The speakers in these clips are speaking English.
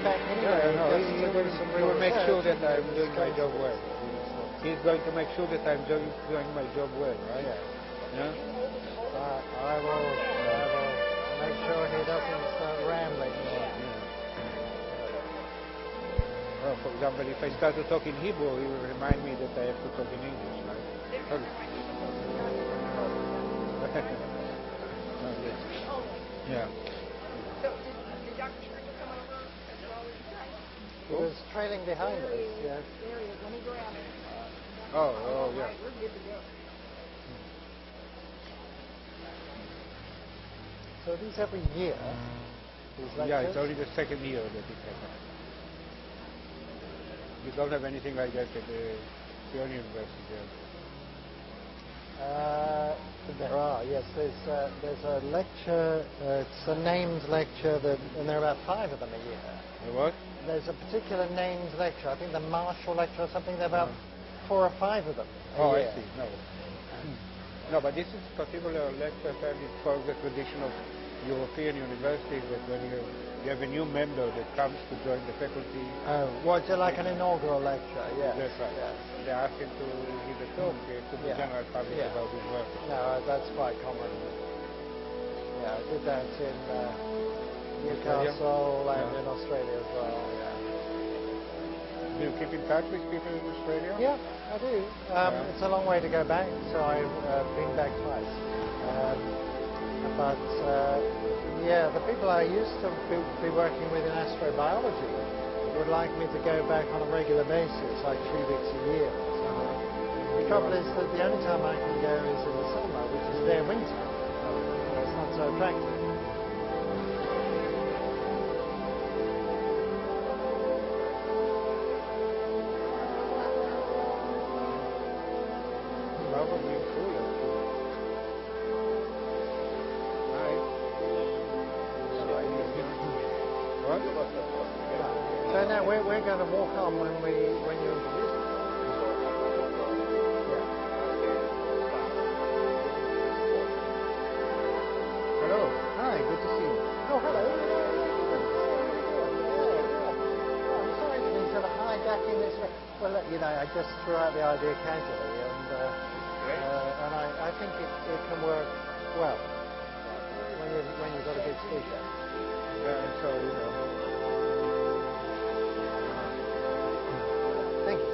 coming back anyway. No, he will make sure that I'm doing my job well. He's going to make sure that I'm doing my job well, right? Yeah. I will make sure he doesn't start rambling. Well, for example, if I start to talk in Hebrew, he will remind me that I have to talk in English, right? Yeah. So did Dr. Strickler come over as well as you guys? He was trailing behind us, yes. There he is. Let me grab him. Oh, yeah. Right, we're good to go. So these every year? These lectures? Yeah, it's only the second year that it happens. You don't have anything like that at the Chapman University. There are, yes. There's a lecture, it's a names lecture, and there are about 5 of them a year. The what? There's a particular names lecture, I think the Marshall lecture or something, there are about 4 or 5 of them a year. I see, no. No, but this is particular lecture time. It follows the tradition of European universities that when you have a new member that comes to join the faculty. Well, it's like an inaugural lecture, yes. That's right. Yes. They ask him to give a talk to the general public about his work. No, that's quite common. Yeah, I did that in Newcastle and in Australia as well, Do you keep in touch with people in Australia? Yeah, I do. It's a long way to go back, so I've been back twice. But yeah, the people I used to be working with in astrobiology would like me to go back on a regular basis, like 3 weeks a year. The trouble is that the only time I can go is in the summer, which is their winter. It's not so attractive. So now we're going to walk on when you introduce us. Hello. Hi, good to see you. Oh, hello. I'm sorry to be sort of hijacking this. Well, you know, I just threw out the idea casually, and I think it can work well when you've got a good speaker. So, you know. Thank you.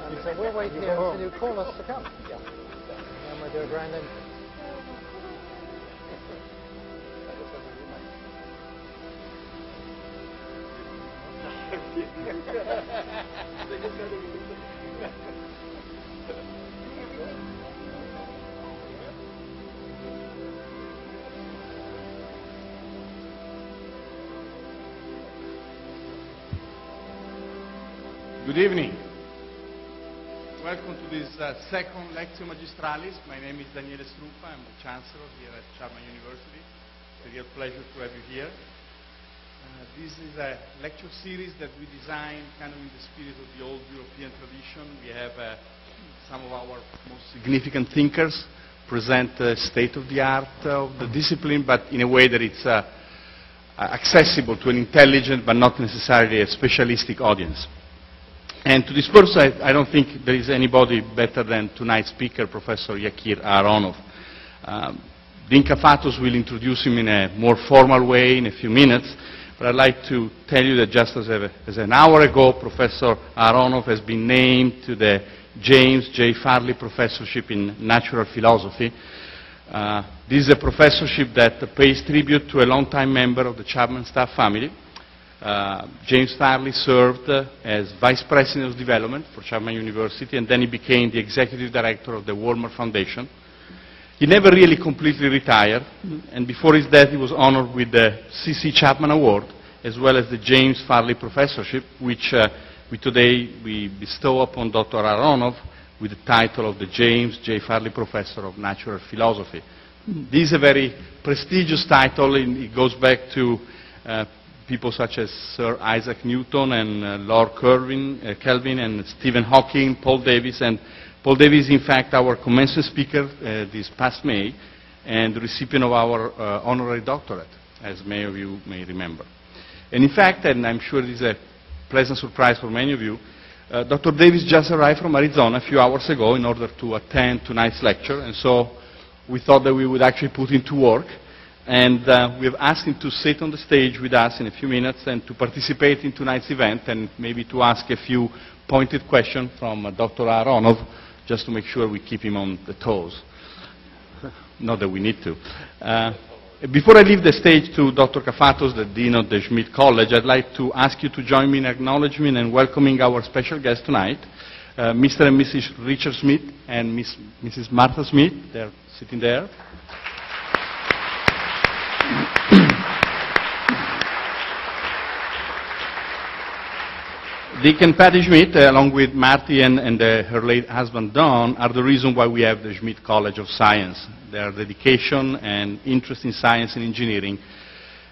And so we'll wait here until you call us to come. Yeah. And we'll do a grand entry. Good evening. Welcome to this second Lectio Magistralis. My name is Daniele Struppa. I'm the Chancellor here at Chapman University. It's a real pleasure to have you here. This is a lecture series that we designed kind of in the spirit of the old European tradition. We have some of our most significant thinkers present the state of the art of the discipline, but in a way that it's accessible to an intelligent but not necessarily a specialistic audience. And to this purpose, I don't think there is anybody better than tonight's speaker, Professor Yakir Aharonov. Dean Kafatos will introduce him in a more formal way in a few minutes, but I'd like to tell you that just as an hour ago, Professor Aharonov has been named to the James J. Farley Professorship in Natural Philosophy. This is a professorship that pays tribute to a longtime member of the Chapman staff family. James Farley served as Vice President of Development for Chapman University, and then he became the Executive Director of the Walmer Foundation. He never really completely retired, and before his death he was honored with the C.C. Chapman Award, as well as the James Farley Professorship, which today we bestow upon Dr. Aharonov with the title of the James J. Farley Professor of Natural Philosophy. This is a very prestigious title, and it goes back to people such as Sir Isaac Newton and Lord Kelvin and Stephen Hawking, Paul Davies. And Paul Davies is in fact our commencement speaker this past May and the recipient of our honorary doctorate, as many of you may remember. And in fact, and I'm sure this is a pleasant surprise for many of you, Dr. Davies just arrived from Arizona a few hours ago in order to attend tonight's lecture, and so we thought that we would actually put him to work. And we have asked him to sit on the stage with us in a few minutes and to participate in tonight's event and maybe to ask a few pointed questions from Dr. Aharonov, just to make sure we keep him on the toes. Not that we need to. Before I leave the stage to Dr. Kafatos, the Dean of the Schmidt College, I'd like to ask you to join me in acknowledgement and welcoming our special guest tonight, Mr. and Mrs. Richard Schmidt and Mrs. Martha Schmidt. They're sitting there. Dick and Patty Schmidt, along with Marty and her late husband Don, are the reason why we have the Schmidt College of Science. Their dedication and interest in science and engineering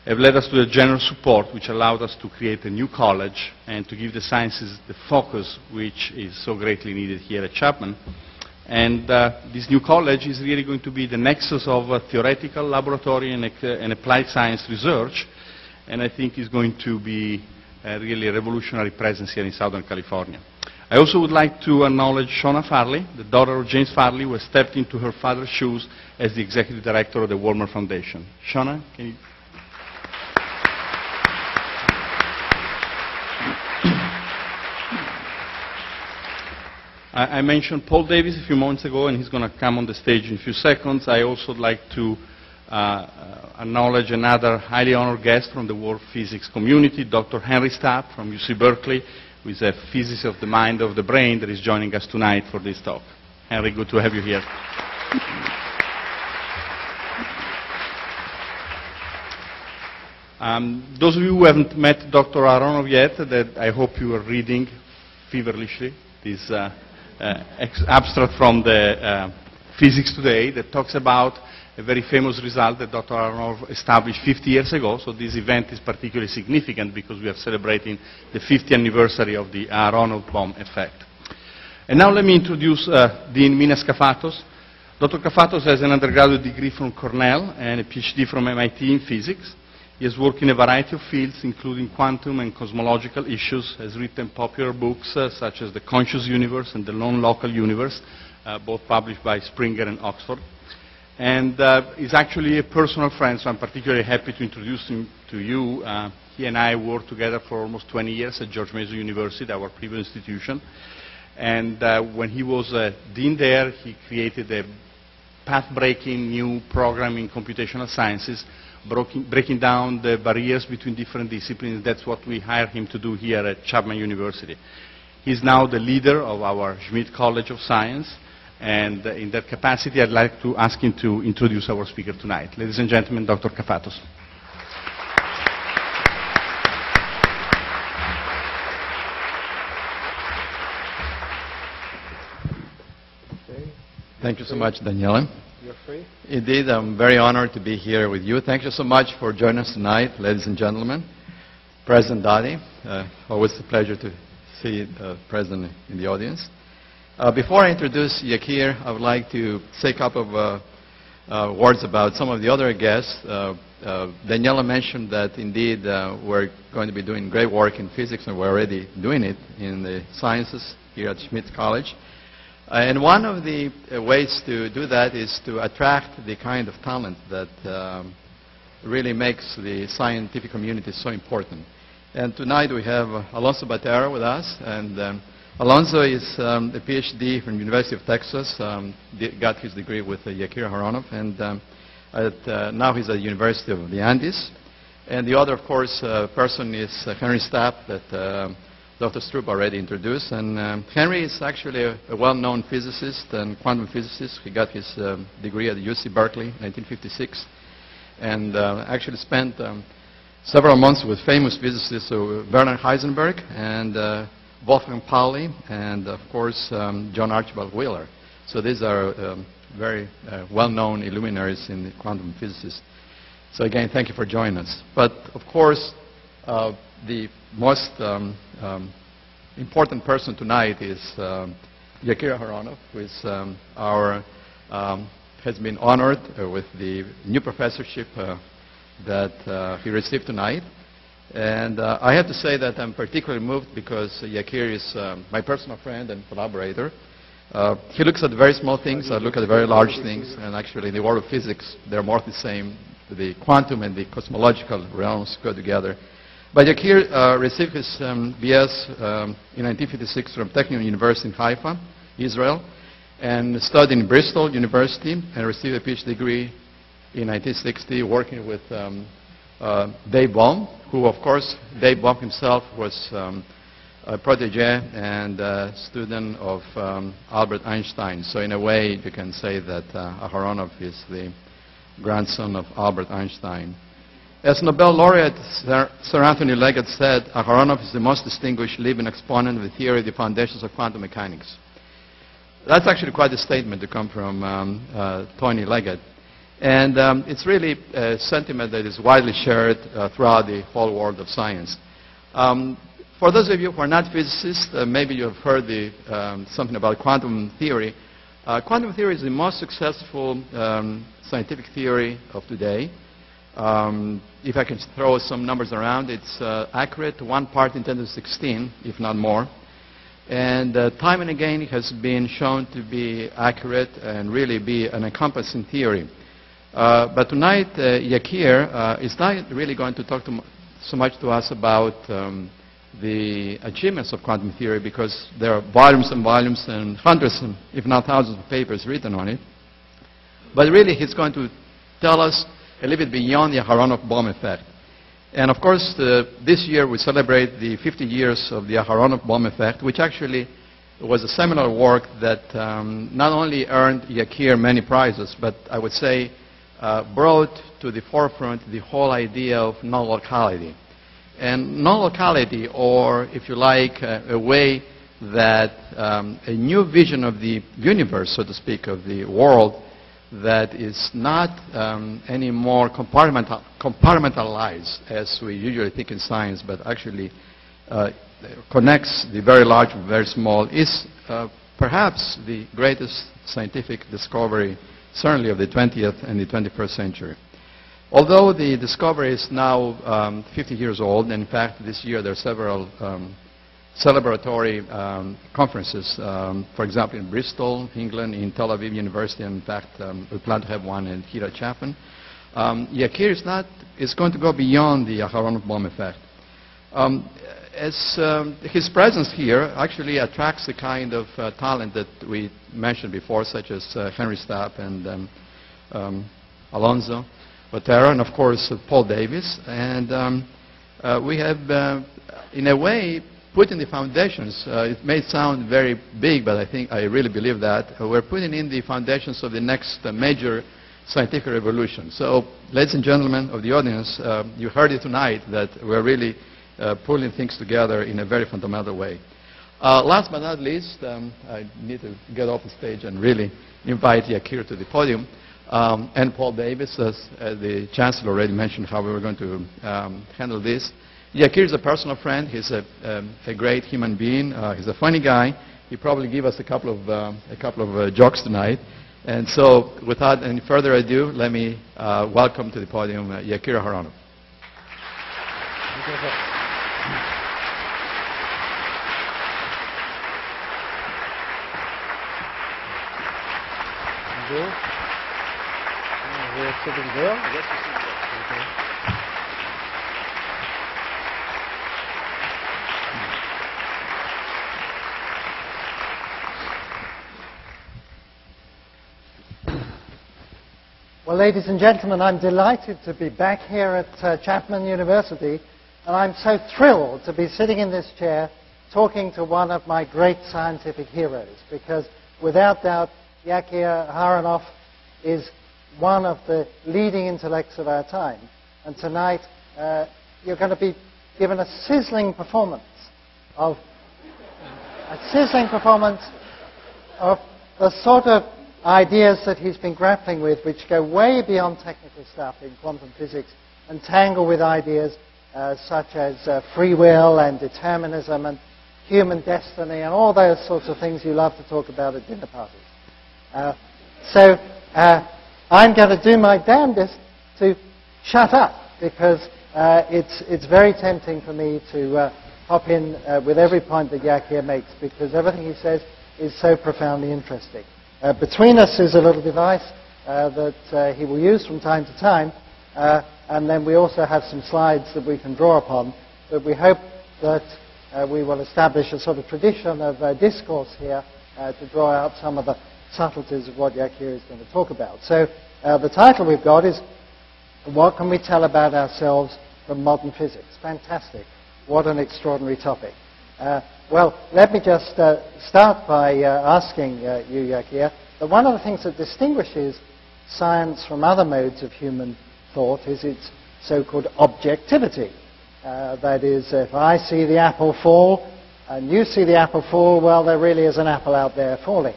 have led us to the generous support which allowed us to create a new college and to give the sciences the focus which is so greatly needed here at Chapman. And this new college is really going to be the nexus of theoretical, laboratory, and applied science research, and I think is going to be really a revolutionary presence here in Southern California. I also would like to acknowledge Shona Farley, the daughter of James Farley, who has stepped into her father's shoes as the executive director of the Warmer Foundation. Shona, can you... I mentioned Paul Davies a few moments ago, and he's going to come on the stage in a few seconds. I also would like to acknowledge another highly honored guest from the world physics community, Dr. Henry Stapp from UC Berkeley, who is a physicist of the mind, of the brain, that is joining us tonight for this talk. Henry, good to have you here. Those of you who haven't met Dr. Aharonov yet, that I hope you are reading feverishly this abstract from the Physics Today that talks about a very famous result that Dr. Aharonov established 50 years ago. So this event is particularly significant because we are celebrating the 50th anniversary of the Aharonov bomb effect. And now let me introduce Dean Minas Kafatos. Dr. Kafatos has an undergraduate degree from Cornell and a PhD from MIT in physics. He has worked in a variety of fields, including quantum and cosmological issues, has written popular books such as The Conscious Universe and The Lone Local Universe, both published by Springer and Oxford. And is actually a personal friend, so I'm particularly happy to introduce him to you. He and I worked together for almost 20 years at George Mason University, our previous institution. And when he was dean there, he created a path-breaking new program in computational sciences, breaking down the barriers between different disciplines. That's what we hired him to do here at Chapman University. He's now the leader of our Schmidt College of Science. And in that capacity, I'd like to ask him to introduce our speaker tonight. Ladies and gentlemen, Dr. Kafatos. Okay. Thank you so much, Daniele. You're free. Indeed, I'm very honored to be here with you. Thank you so much for joining us tonight, ladies and gentlemen. President Dadi, always a pleasure to see the President in the audience. Before I introduce Yakir, I would like to say a couple of words about some of the other guests. Daniela mentioned that indeed we're going to be doing great work in physics, and we're already doing it in the sciences here at Schmidt College. And one of the ways to do that is to attract the kind of talent that really makes the scientific community so important. And tonight we have Alonso Batera with us, and Alonso is a PhD from the University of Texas, got his degree with Yakir Aharonov, and now he's at the University of the Andes. And the other, of course, person is Henry Stapp, that Dr. Stroop already introduced. And Henry is actually a well-known physicist and quantum physicist. He got his degree at UC Berkeley in 1956, and actually spent several months with famous physicists, Werner Heisenberg and Wolfgang Pauli, and of course John Archibald Wheeler. So these are very well-known luminaries in the quantum physics. So again, thank you for joining us. But of course, The most important person tonight is Yakir Aharonov, who is has been honored with the new professorship that he received tonight. And I have to say that I'm particularly moved because Yakir is my personal friend and collaborator. He looks at very small things, I look at very large things, and actually in the world of physics, they're more the same. The quantum and the cosmological realms go together. But Yakir received his BS in 1956 from Technion University in Haifa, Israel, and studied in Bristol University and received a PhD degree in 1960 working with Dave Bohm, who of course Dave Bohm himself was a protege and a student of Albert Einstein. So in a way you can say that Aharonov is the grandson of Albert Einstein. As Nobel laureate Sir Anthony Leggett said, Aharonov is the most distinguished living exponent of the theory of the foundations of quantum mechanics. That's actually quite a statement to come from Tony Leggett. And it's really a sentiment that is widely shared throughout the whole world of science. For those of you who are not physicists, maybe you have heard something about quantum theory. Quantum theory is the most successful scientific theory of today. If I can throw some numbers around, it's accurate to 1 part in 10 to the 16, if not more. And time and again it has been shown to be accurate and really be an encompassing theory. But tonight, Yakir is not really going to talk so much to us about the achievements of quantum theory, because there are volumes and volumes and hundreds, if not thousands of papers written on it. But really he's going to tell us a little bit beyond the Aharonov-Bohm effect. And of course, this year we celebrate the 50 years of the Aharonov-Bohm effect, which actually was a seminal work that not only earned Yakir many prizes, but I would say brought to the forefront the whole idea of non-locality. And non-locality, or if you like, a way that a new vision of the universe, so to speak, of the world, that is not anymore compartmentalized as we usually think in science, but actually connects the very large and very small, is perhaps the greatest scientific discovery, certainly of the 20th and the 21st century. Although the discovery is now 50 years old, and in fact this year there are several celebratory conferences, for example in Bristol, England, in Tel Aviv University, and in fact we plan to have one here at Chapman. Yakir is going to go beyond the Aharonov-Bohm effect. His presence here actually attracts the kind of talent that we mentioned before, such as Henry Stapp and Alonzo Otero, and of course Paul Davies. And we have, in a way, put in the foundations. It may sound very big, but I really believe that. We're putting in the foundations of the next major scientific revolution. So, ladies and gentlemen of the audience, you heard it tonight that we're really pulling things together in a very fundamental way. Last but not least, I need to get off the stage and really invite Yakir to the podium. And Paul Davis, as the Chancellor already mentioned how we were going to handle this. Yakir is a personal friend. He's a great human being. He's a funny guy. He probably give us a couple of jokes tonight. And so, without any further ado, let me welcome to the podium Yakir Aharonov. We're sitting there. Yes, we're sitting there. Okay. Well, ladies and gentlemen, I'm delighted to be back here at Chapman University, and I'm so thrilled to be sitting in this chair talking to one of my great scientific heroes, because without doubt, Yakir Aharonov is one of the leading intellects of our time. And tonight, you're going to be given a sizzling performance of the sort of ideas that he's been grappling with, which go way beyond technical stuff in quantum physics and tangle with ideas such as free will and determinism and human destiny and all those sorts of things you love to talk about at dinner parties. So I'm going to do my damnedest to shut up, because it's very tempting for me to hop in with every point that Yakir makes, because everything he says is so profoundly interesting. Between us is a little device that he will use from time to time, and then we also have some slides that we can draw upon, but we hope that we will establish a sort of tradition of discourse here to draw out some of the subtleties of what Yakir is going to talk about. So the title we've got is, What Can We Tell About Ourselves from Modern Physics? Fantastic. What an extraordinary topic. Well, let me just start by asking you, Yakir, that one of the things that distinguishes science from other modes of human thought is its so-called objectivity. That is, if I see the apple fall and you see the apple fall, well, there really is an apple out there falling.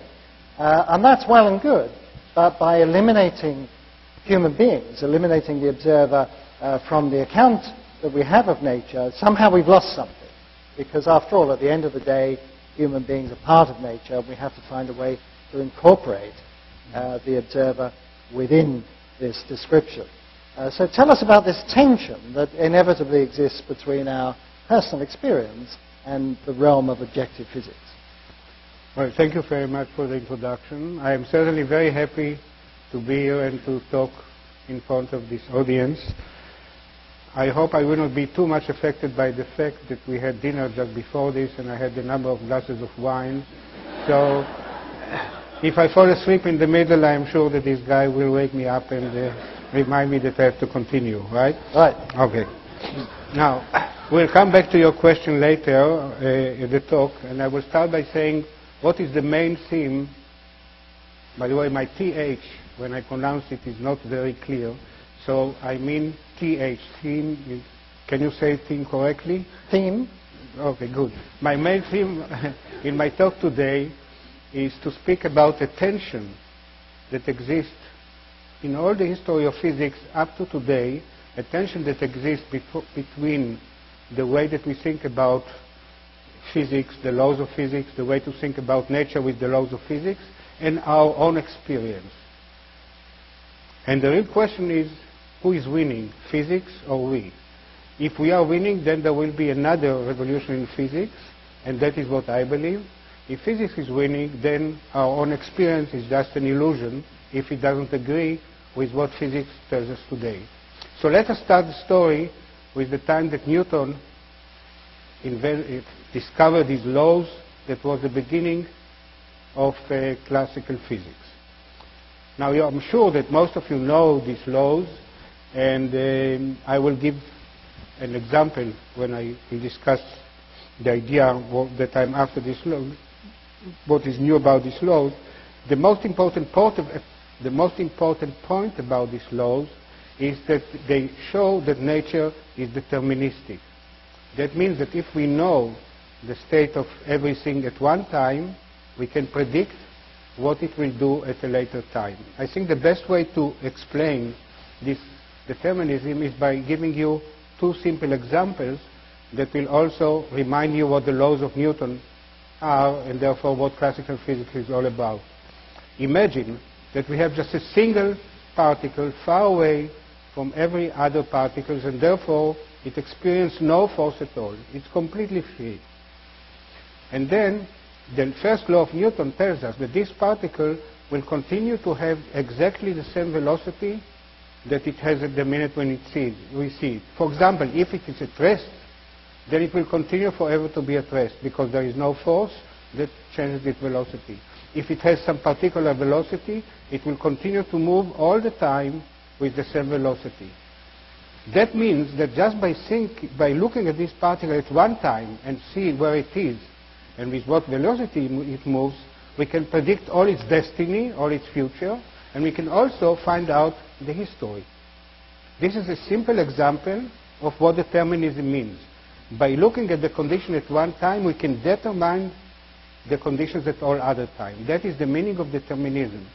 And that's well and good, but by eliminating human beings, eliminating the observer from the account that we have of nature, somehow we've lost something. Because after all, at the end of the day, human beings are part of nature. We have to find a way to incorporate the observer within this description. So tell us about this tension that inevitably exists between our personal experience and the realm of objective physics. Well, thank you very much for the introduction. I am certainly very happy to be here and to talk in front of this audience. I hope I will not be too much affected by the fact that we had dinner just before this and I had a number of glasses of wine. So if I fall asleep in the middle, I am sure that this guy will wake me up and remind me that I have to continue, right? Right. Okay. Now, we'll come back to your question later in the talk, and I will start by saying what is the main theme. By the way, my TH, when I pronounce it, is not very clear. So I mean TH, theme. Can you say theme correctly? Theme? Okay, good. My main theme in my talk today is to speak about the tension that exists in all the history of physics up to today, a tension that exists between the way that we think about physics, the laws of physics, the way to think about nature with the laws of physics, and our own experience. And the real question is, who is winning, physics or we? If we are winning, then there will be another revolution in physics, and that is what I believe. If physics is winning, then our own experience is just an illusion if it doesn't agree with what physics tells us today. So let us start the story with the time that Newton discovered his laws. That was the beginning of classical physics. Now, I'm sure that most of you know these laws, and I will give an example when I will discuss the idea that I'm after this law, what is new about these laws. The most important point about these laws is that they show that nature is deterministic. That means that if we know the state of everything at one time, we can predict what it will do at a later time. I think the best way to explain this determinism is by giving you two simple examples that will also remind you what the laws of Newton are and therefore what classical physics is all about. Imagine that we have just a single particle far away from every other particles, and therefore it experiences no force at all. It's completely free. And then the first law of Newton tells us that this particle will continue to have exactly the same velocity that it has at the minute when we see it. For example, if it is at rest, then it will continue forever to be at rest because there is no force that changes its velocity. If it has some particular velocity, it will continue to move all the time with the same velocity. That means that just by looking at this particle at one time and see where it is and with what velocity it moves, we can predict all its destiny, all its future, and we can also find out the history. This is a simple example of what determinism means. By looking at the condition at one time, we can determine the conditions at all other times. That is the meaning of determinism.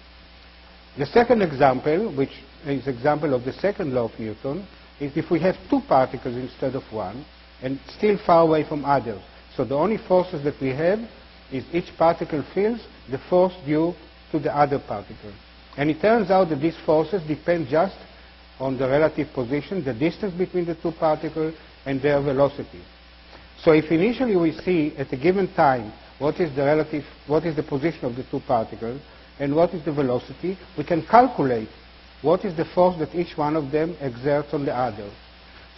The second example, which is example of the second law of Newton, is if we have two particles instead of one, and still far away from others. So the only forces that we have is each particle feels the force due to the other particle. And it turns out that these forces depend just on the relative position, the distance between the two particles, and their velocity. So if initially we see at a given time what is the position of the two particles and what is the velocity, we can calculate what is the force that each one of them exerts on the other.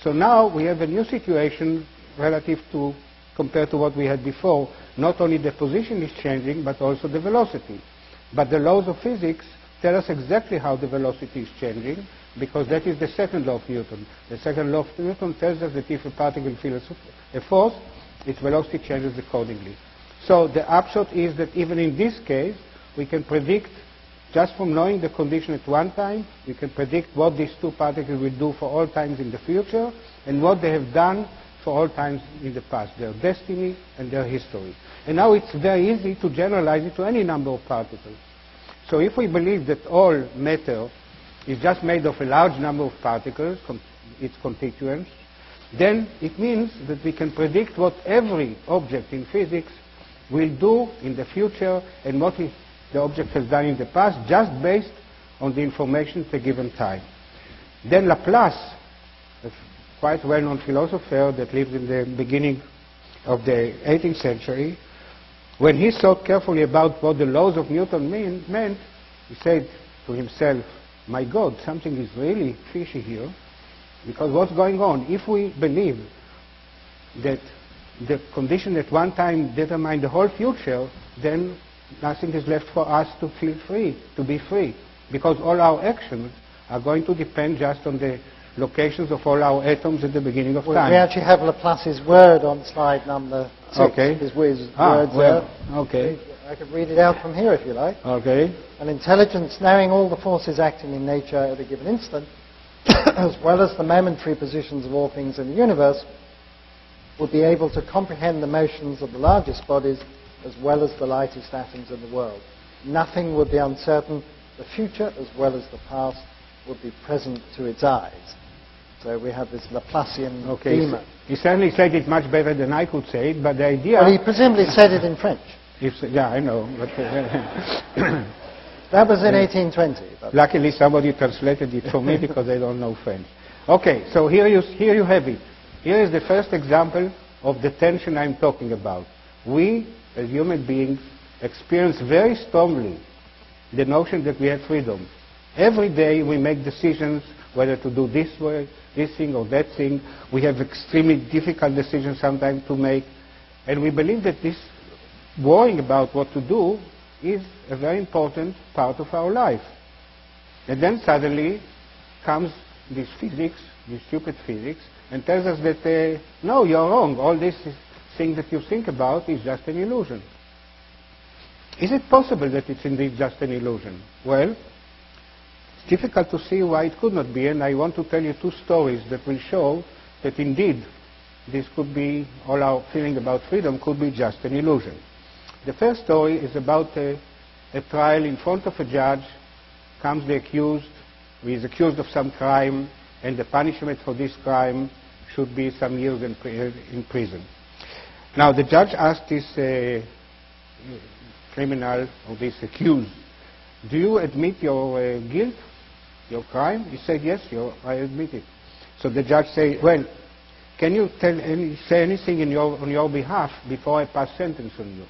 So now we have a new situation relative to, compared to what we had before. Not only the position is changing, but also the velocity. But the laws of physics tell us exactly how the velocity is changing, because that is the second law of Newton. The second law of Newton tells us that if a particle feels a force, its velocity changes accordingly. So the upshot is that even in this case, we can predict, just from knowing the condition at one time, we can predict what these two particles will do for all times in the future, and what they have done for all times in the past, their destiny and their history. And now it's very easy to generalize it to any number of particles. So if we believe that all matter is just made of a large number of particles, its constituents, then it means that we can predict what every object in physics will do in the future and what the object has done in the past, just based on the information at a given time. Then Laplace, a quite well-known philosopher that lived in the beginning of the 18th century, when he thought carefully about what the laws of Newton meant, he said to himself, my God, something is really fishy here, because what's going on? If we believe that the condition at one time determine the whole future, then nothing is left for us to feel free, to be free, because all our actions are going to depend just on the locations of all our atoms at the beginning of time. We actually have Laplace's word on slide number 6. Okay. His words there. Okay. I could read it out from here if you like. Okay. An intelligence knowing all the forces acting in nature at a given instant, as well as the momentary positions of all things in the universe, would be able to comprehend the motions of the largest bodies as well as the lightest atoms in the world. Nothing would be uncertain. The future as well as the past would be present to its eyes. So we have this Laplacian theme. He certainly said it much better than I could say it, but the idea... Well, he presumably said it in French. Yeah, I know. But, that was in 1820. But luckily somebody translated it for me because I don't know French. Okay, so here you have it. Here is the first example of the tension I'm talking about. We, as human beings, experience very strongly the notion that we have freedom. Every day we make decisions whether to do this thing or that thing. We have extremely difficult decisions sometimes to make. And we believe that this worrying about what to do is a very important part of our life. And then suddenly comes this physics, this stupid physics, and tells us that, no, you're wrong. All this thing that you think about is just an illusion. Is it possible that it's indeed just an illusion? Well, it's difficult to see why it could not be, and I want to tell you two stories that will show that indeed this could be, all our feeling about freedom could be just an illusion. The first story is about a trial in front of a judge. Comes the accused, who is accused of some crime, and the punishment for this crime should be some years in prison. Now the judge asked this criminal, or this accused, do you admit your guilt, your crime? He said, yes, I admit it. So the judge said, well, can you say anything on your behalf before I pass sentence on you?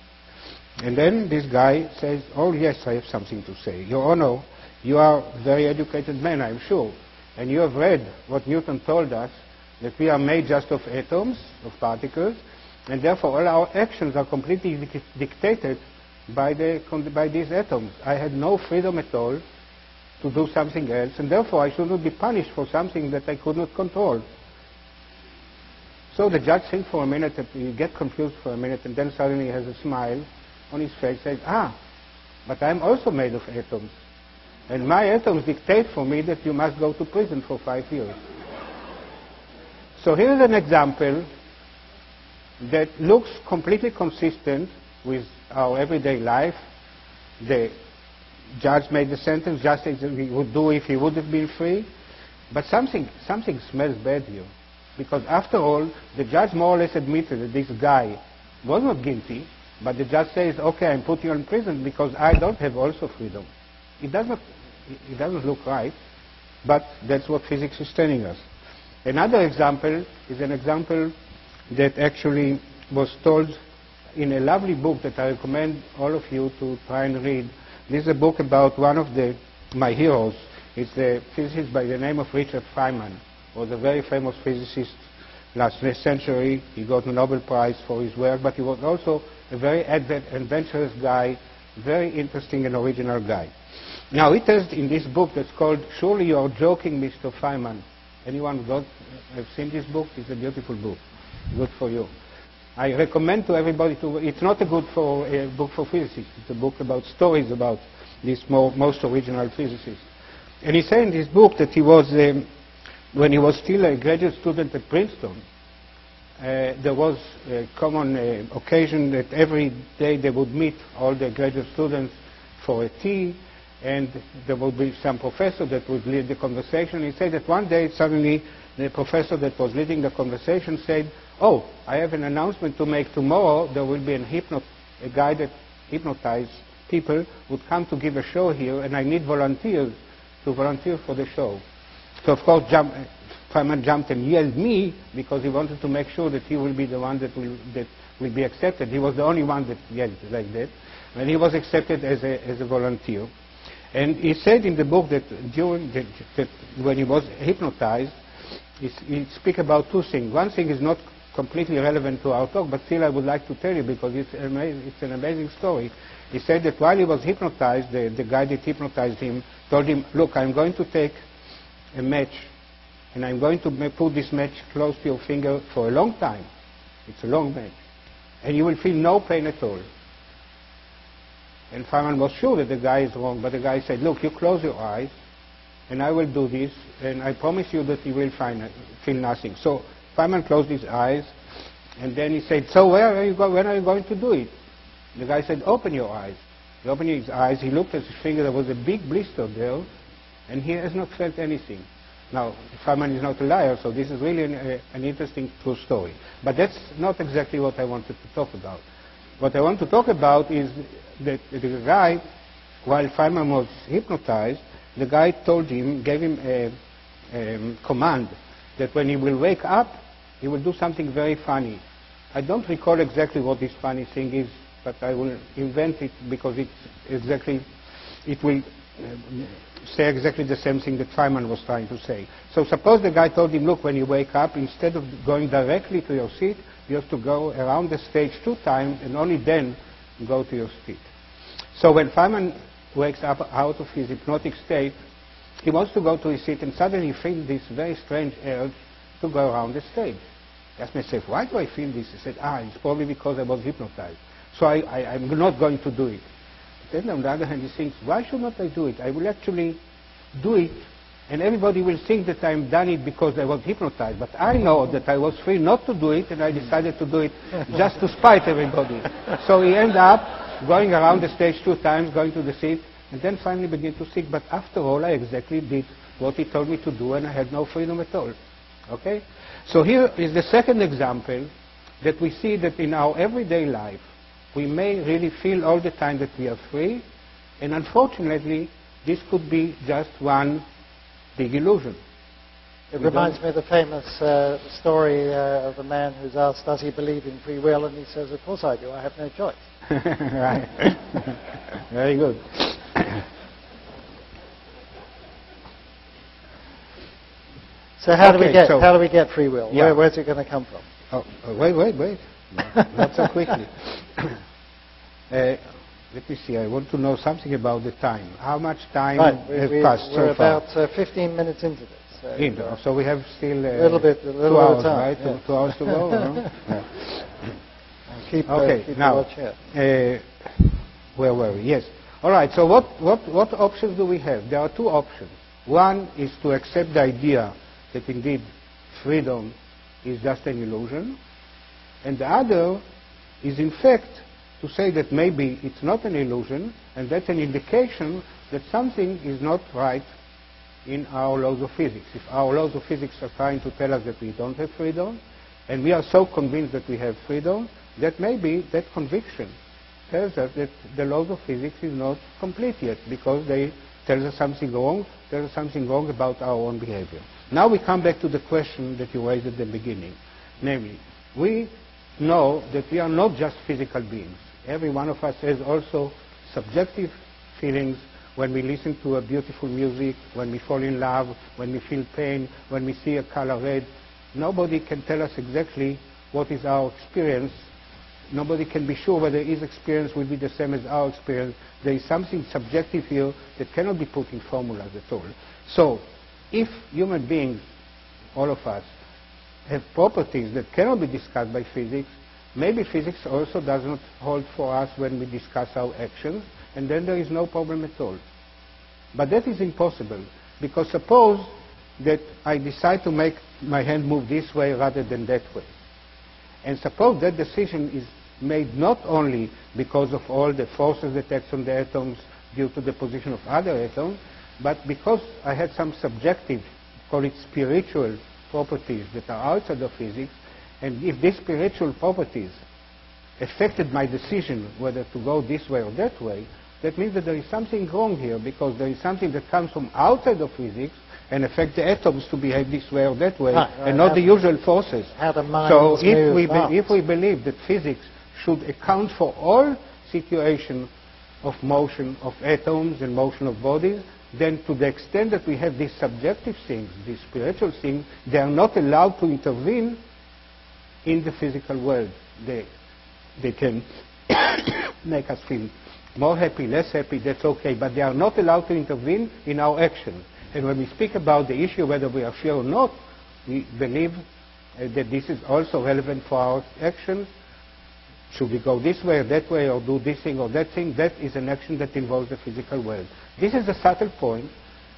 And then this guy says, oh yes, I have something to say. Your Honor, you are a very educated man, I'm sure. And you have read what Newton told us, that we are made just of atoms, of particles, and therefore all our actions are completely dictated by these atoms. I had no freedom at all to do something else, and therefore I should not be punished for something that I could not control. So the judge thinks for a minute, he gets confused for a minute, and then suddenly he has a smile on his face, says, but I'm also made of atoms. And my atoms dictate for me that you must go to prison for 5 years. So here is an example that looks completely consistent with our everyday life. The judge made the sentence just as he would do if he would have been free. But something smells bad here. Because after all, the judge more or less admitted that this guy was not guilty, but the judge says, okay, I'm putting you in prison because I don't have also freedom. It doesn't look right, but that's what physics is telling us. Another example is an example that actually was told in a lovely book that I recommend all of you to try and read. This is a book about one of my heroes. It's a physicist by the name of Richard Feynman. He was a very famous physicist last century. He got a Nobel Prize for his work, but he was also a very adventurous guy, very interesting and original guy. Now, it is in this book that's called Surely You're Joking, Mr. Feynman. Anyone have seen this book? It's a beautiful book. Good for you. I recommend to everybody to. It's not a book for physicists. It's a book about stories about this most original physicist. And he said in this book that he was, when he was still a graduate student at Princeton, there was a common occasion that every day they would meet all the graduate students for a tea, and there would be some professor that would lead the conversation. He said that one day suddenly the professor that was leading the conversation said, "Oh, I have an announcement to make tomorrow. There will be a guy that hypnotizes people would come to give a show here, and I need volunteers to volunteer for the show." So of course Feynman jumped and yelled me because he wanted to make sure that he will be the one that will be accepted. He was the only one that yelled like that, and he was accepted as a volunteer. And he said in the book that when he was hypnotized, he speaks about two things. One thing is not completely relevant to our talk, but still I would like to tell you because it's an amazing story. He said that while he was hypnotized, the guy that hypnotized him told him, "Look, I'm going to take a match, and I'm going to put this match close to your finger for a long time. It's a long match. And you will feel no pain at all." And Feynman was sure that the guy is wrong, but the guy said, "Look, you close your eyes, and I will do this, and I promise you that you will feel nothing." So Feynman closed his eyes, and then he said, "So when are you going to do it?" The guy said, "Open your eyes." He opened his eyes, he looked at his finger, there was a big blister there, and he has not felt anything. Now, Feynman is not a liar, so this is really an interesting true story. But that's not exactly what I wanted to talk about. What I want to talk about is that the guy, while Feynman was hypnotized, the guy gave him a command that when he will wake up, he will do something very funny. I don't recall exactly what this funny thing is, but I will invent it because it will say exactly the same thing that Feynman was trying to say. So suppose the guy told him, "Look, when you wake up, instead of going directly to your seat, you have to go around the stage 2 times and only then go to your seat." So when Feynman wakes up out of his hypnotic state, he wants to go to his seat and suddenly he feels this very strange urge to go around the stage. He asked himself, "Why do I feel this?" He said, "It's probably because I was hypnotized. So I'm not going to do it." Then on the other hand, he thinks, "Why should not I do it? I will actually do it, and everybody will think that I've done it because I was hypnotized. But I know that I was free not to do it, and I decided to do it just to spite everybody." So he ended up going around the stage 2 times, going to the seat, and then finally began to think, "But after all, I exactly did what he told me to do, and I had no freedom at all." Okay? So here is the second example that we see that in our everyday life, we may really feel all the time that we are free, and unfortunately, this could be just one big illusion. It reminds me of the famous story of a man who's asked, "Does he believe in free will?" And he says, "Of course I do. I have no choice." Right. Very good. So how do we get free will? Yeah. Where's it going to come from? Wait. Not so quickly. Let me see. I want to know something about the time. How much time has passed so far? We're about 15 minutes into this. So we have still a little bit of 2 hours, time, right? yes. 2 hours to go. No? Yeah. Keep now, watch here. Where were we? Yes. All right. So what options do we have? There are 2 options. One is to accept the idea that indeed freedom is just an illusion, and the other is in fact to say that maybe it's not an illusion, and that's an indication that something is not right in our laws of physics. If our laws of physics are trying to tell us that we don't have freedom, and we are so convinced that we have freedom, that maybe that conviction tells us that the laws of physics is not complete yet, because they tell us something wrong, tell us something wrong about our own behavior. Now we come back to the question that you raised at the beginning. Namely, we know that we are not just physical beings. Every one of us has also subjective feelings when we listen to a beautiful music, when we fall in love, when we feel pain, when we see a color red. Nobody can tell us exactly what is our experience. Nobody can be sure whether his experience will be the same as our experience. There is something subjective here that cannot be put in formulas at all. So, if human beings, all of us, have properties that cannot be discussed by physics, maybe physics also does not hold for us when we discuss our actions, and then there is no problem at all. But that is impossible, because suppose that I decide to make my hand move this way rather than that way. And suppose that decision is made not only because of all the forces that act on the atoms due to the position of other atoms, but because I had some subjective, call it spiritual, properties that are outside of physics, and if these spiritual properties affected my decision whether to go this way or that way, that means that there is something wrong here, because there is something that comes from outside of physics and affects the atoms to behave this way or that way, and not the usual forces. So if we believe that physics should account for all situations of motion of atoms and motion of bodies, then to the extent that we have these subjective things, these spiritual things, they are not allowed to intervene in the physical world. They can make us feel more happy, less happy, that's okay, but they are not allowed to intervene in our actions. And when we speak about the issue whether we are sure or not, we believe that this is also relevant for our actions. Should we go this way or that way, or do this thing or that thing? That is an action that involves the physical world. This is a subtle point,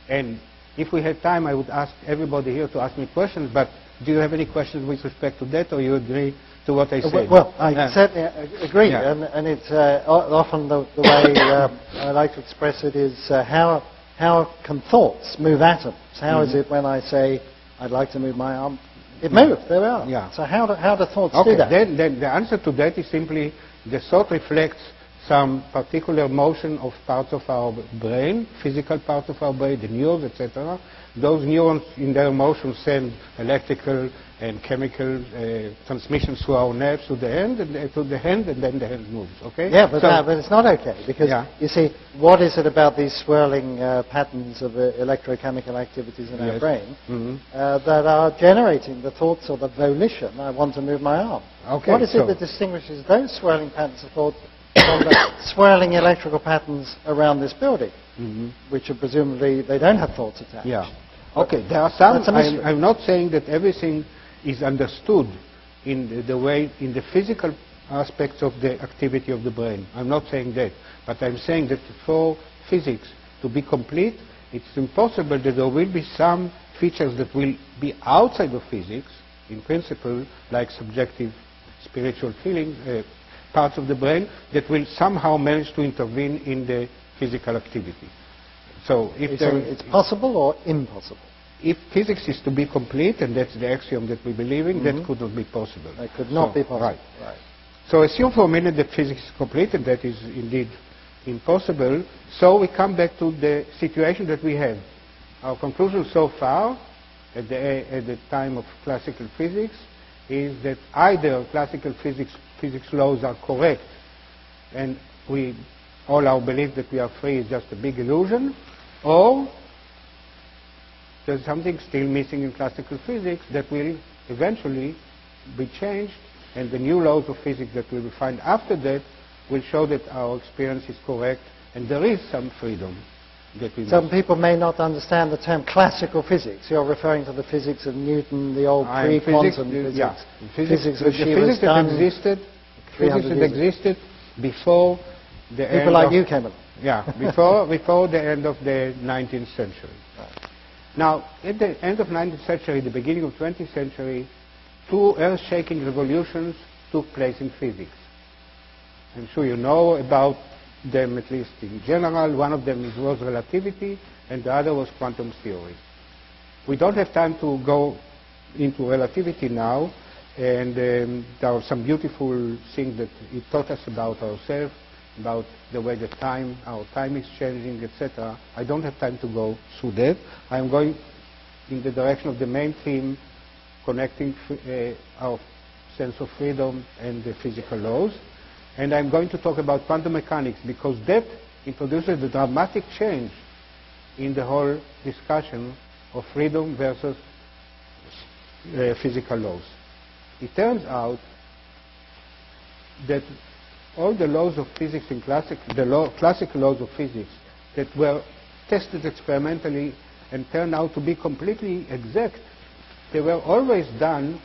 and if we had time, I would ask everybody here to ask me questions, but do you have any questions with respect to that, or you agree to what I said? Well, I certainly agree, and it's often the way I like to express it is how can thoughts move atoms? How is it when I say, I'd like to move my arm? It moves, there we are. Yeah. So how do thoughts do that? Then the answer to that is simply the thought reflects some particular motion of parts of our brain, physical parts of our brain, the neurons, etc. Those neurons in their motion send electrical and chemical transmissions through our nerves to the hand, and then the hand moves, okay? Yeah, but it's not okay, because you see, what is it about these swirling patterns of electrochemical activities in our brain that are generating the thoughts or the volition, I want to move my arm? Okay, what is it that distinguishes those swirling patterns of thought from the swirling electrical patterns around this building, which are presumably, they don't have thoughts attached? Yeah. Okay, there are some. I'm not saying that everything is understood in the way, in the physical aspects of the activity of the brain. I'm not saying that. But I'm saying that for physics to be complete, it's impossible that there will be some features that will be outside of physics, in principle, like subjective spiritual feelings, parts of the brain, that will somehow manage to intervene in the physical activity. So if it's possible or impossible? If physics is to be complete, and that's the axiom that we believe in, that could not be possible. It could not be possible. Right. So assume for a minute that physics is complete, and that is indeed impossible. So we come back to the situation that we have. Our conclusion so far, at the time of classical physics, is that either classical physics laws are correct, and all our belief that we are free is just a big illusion, or there's something still missing in classical physics that will eventually be changed, and the new laws of physics that we will find after that will show that our experience is correct, and there is some freedom that we Some people may not understand the term classical physics. You're referring to the physics of Newton, the old pre-quantum physics. Yeah. Physics that existed before the people like you came along. Yeah, before the end of the 19th century. Right. Now, at the end of 19th century, the beginning of 20th century, two earth-shaking revolutions took place in physics. I'm sure you know about them, at least in general. One of them was relativity, and the other was quantum theory. We don't have time to go into relativity now, and there are some beautiful things that it taught us about ourselves, about the way that our time is changing, etc. I don't have time to go through that. I am going in the direction of the main theme, connecting our sense of freedom and the physical laws. And I'm going to talk about quantum mechanics, because that introduces the dramatic change in the whole discussion of freedom versus physical laws. It turns out that all the laws of physics in classical laws of physics that were tested experimentally and turned out to be completely exact, they were always done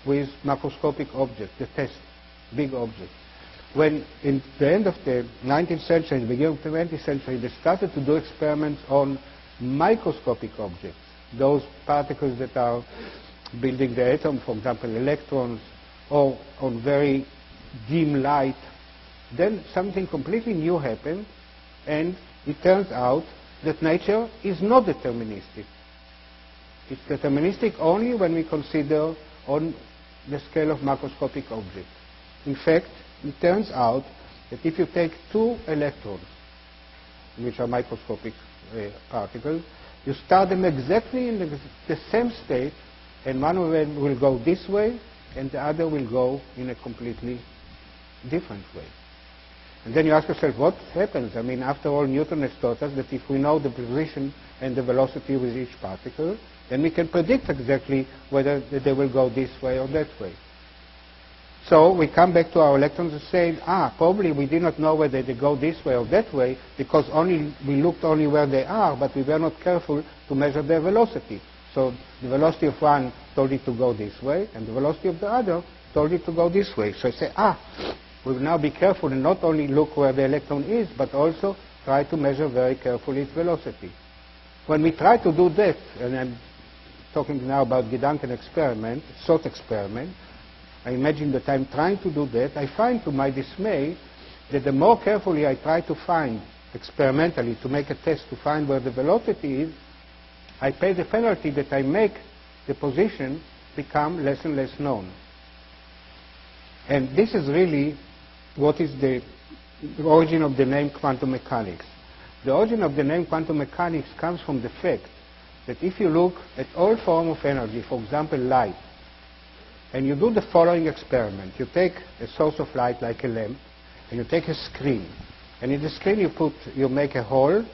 with macroscopic objects, the test, big objects. When in the end of the 19th century, the beginning of the 20th century, they started to do experiments on microscopic objects, those particles that are building the atom, for example, electrons, or on very dim light, then something completely new happened, and it turns out that nature is not deterministic. It's deterministic only when we consider on the scale of macroscopic objects. In fact, it turns out that if you take two electrons, which are microscopic particles, you start them exactly in the same state, and one of them will go this way, and the other will go in a completely different way. And then you ask yourself, what happens? I mean, after all, Newton has taught us that if we know the position and the velocity with each particle, then we can predict exactly whether they will go this way or that way. So we come back to our electrons and say, probably we did not know whether they go this way or that way, because we looked only where they are, but we were not careful to measure their velocity. So the velocity of one told it to go this way, and the velocity of the other told it to go this way. So I say, we will now be careful and not only look where the electron is, but also try to measure very carefully its velocity. When we try to do that, and I'm talking now about Gedanken experiment, thought experiment, I imagine that I'm trying to do that, I find to my dismay that the more carefully I try to find experimentally, to make a test to find where the velocity is, I pay the penalty that I make the position become less and less known. And this is really what is the origin of the name quantum mechanics. The origin of the name quantum mechanics comes from the fact that if you look at all forms of energy, for example light, and you do the following experiment. You take a source of light like a lamp, and you take a screen. And in the screen you make a hole,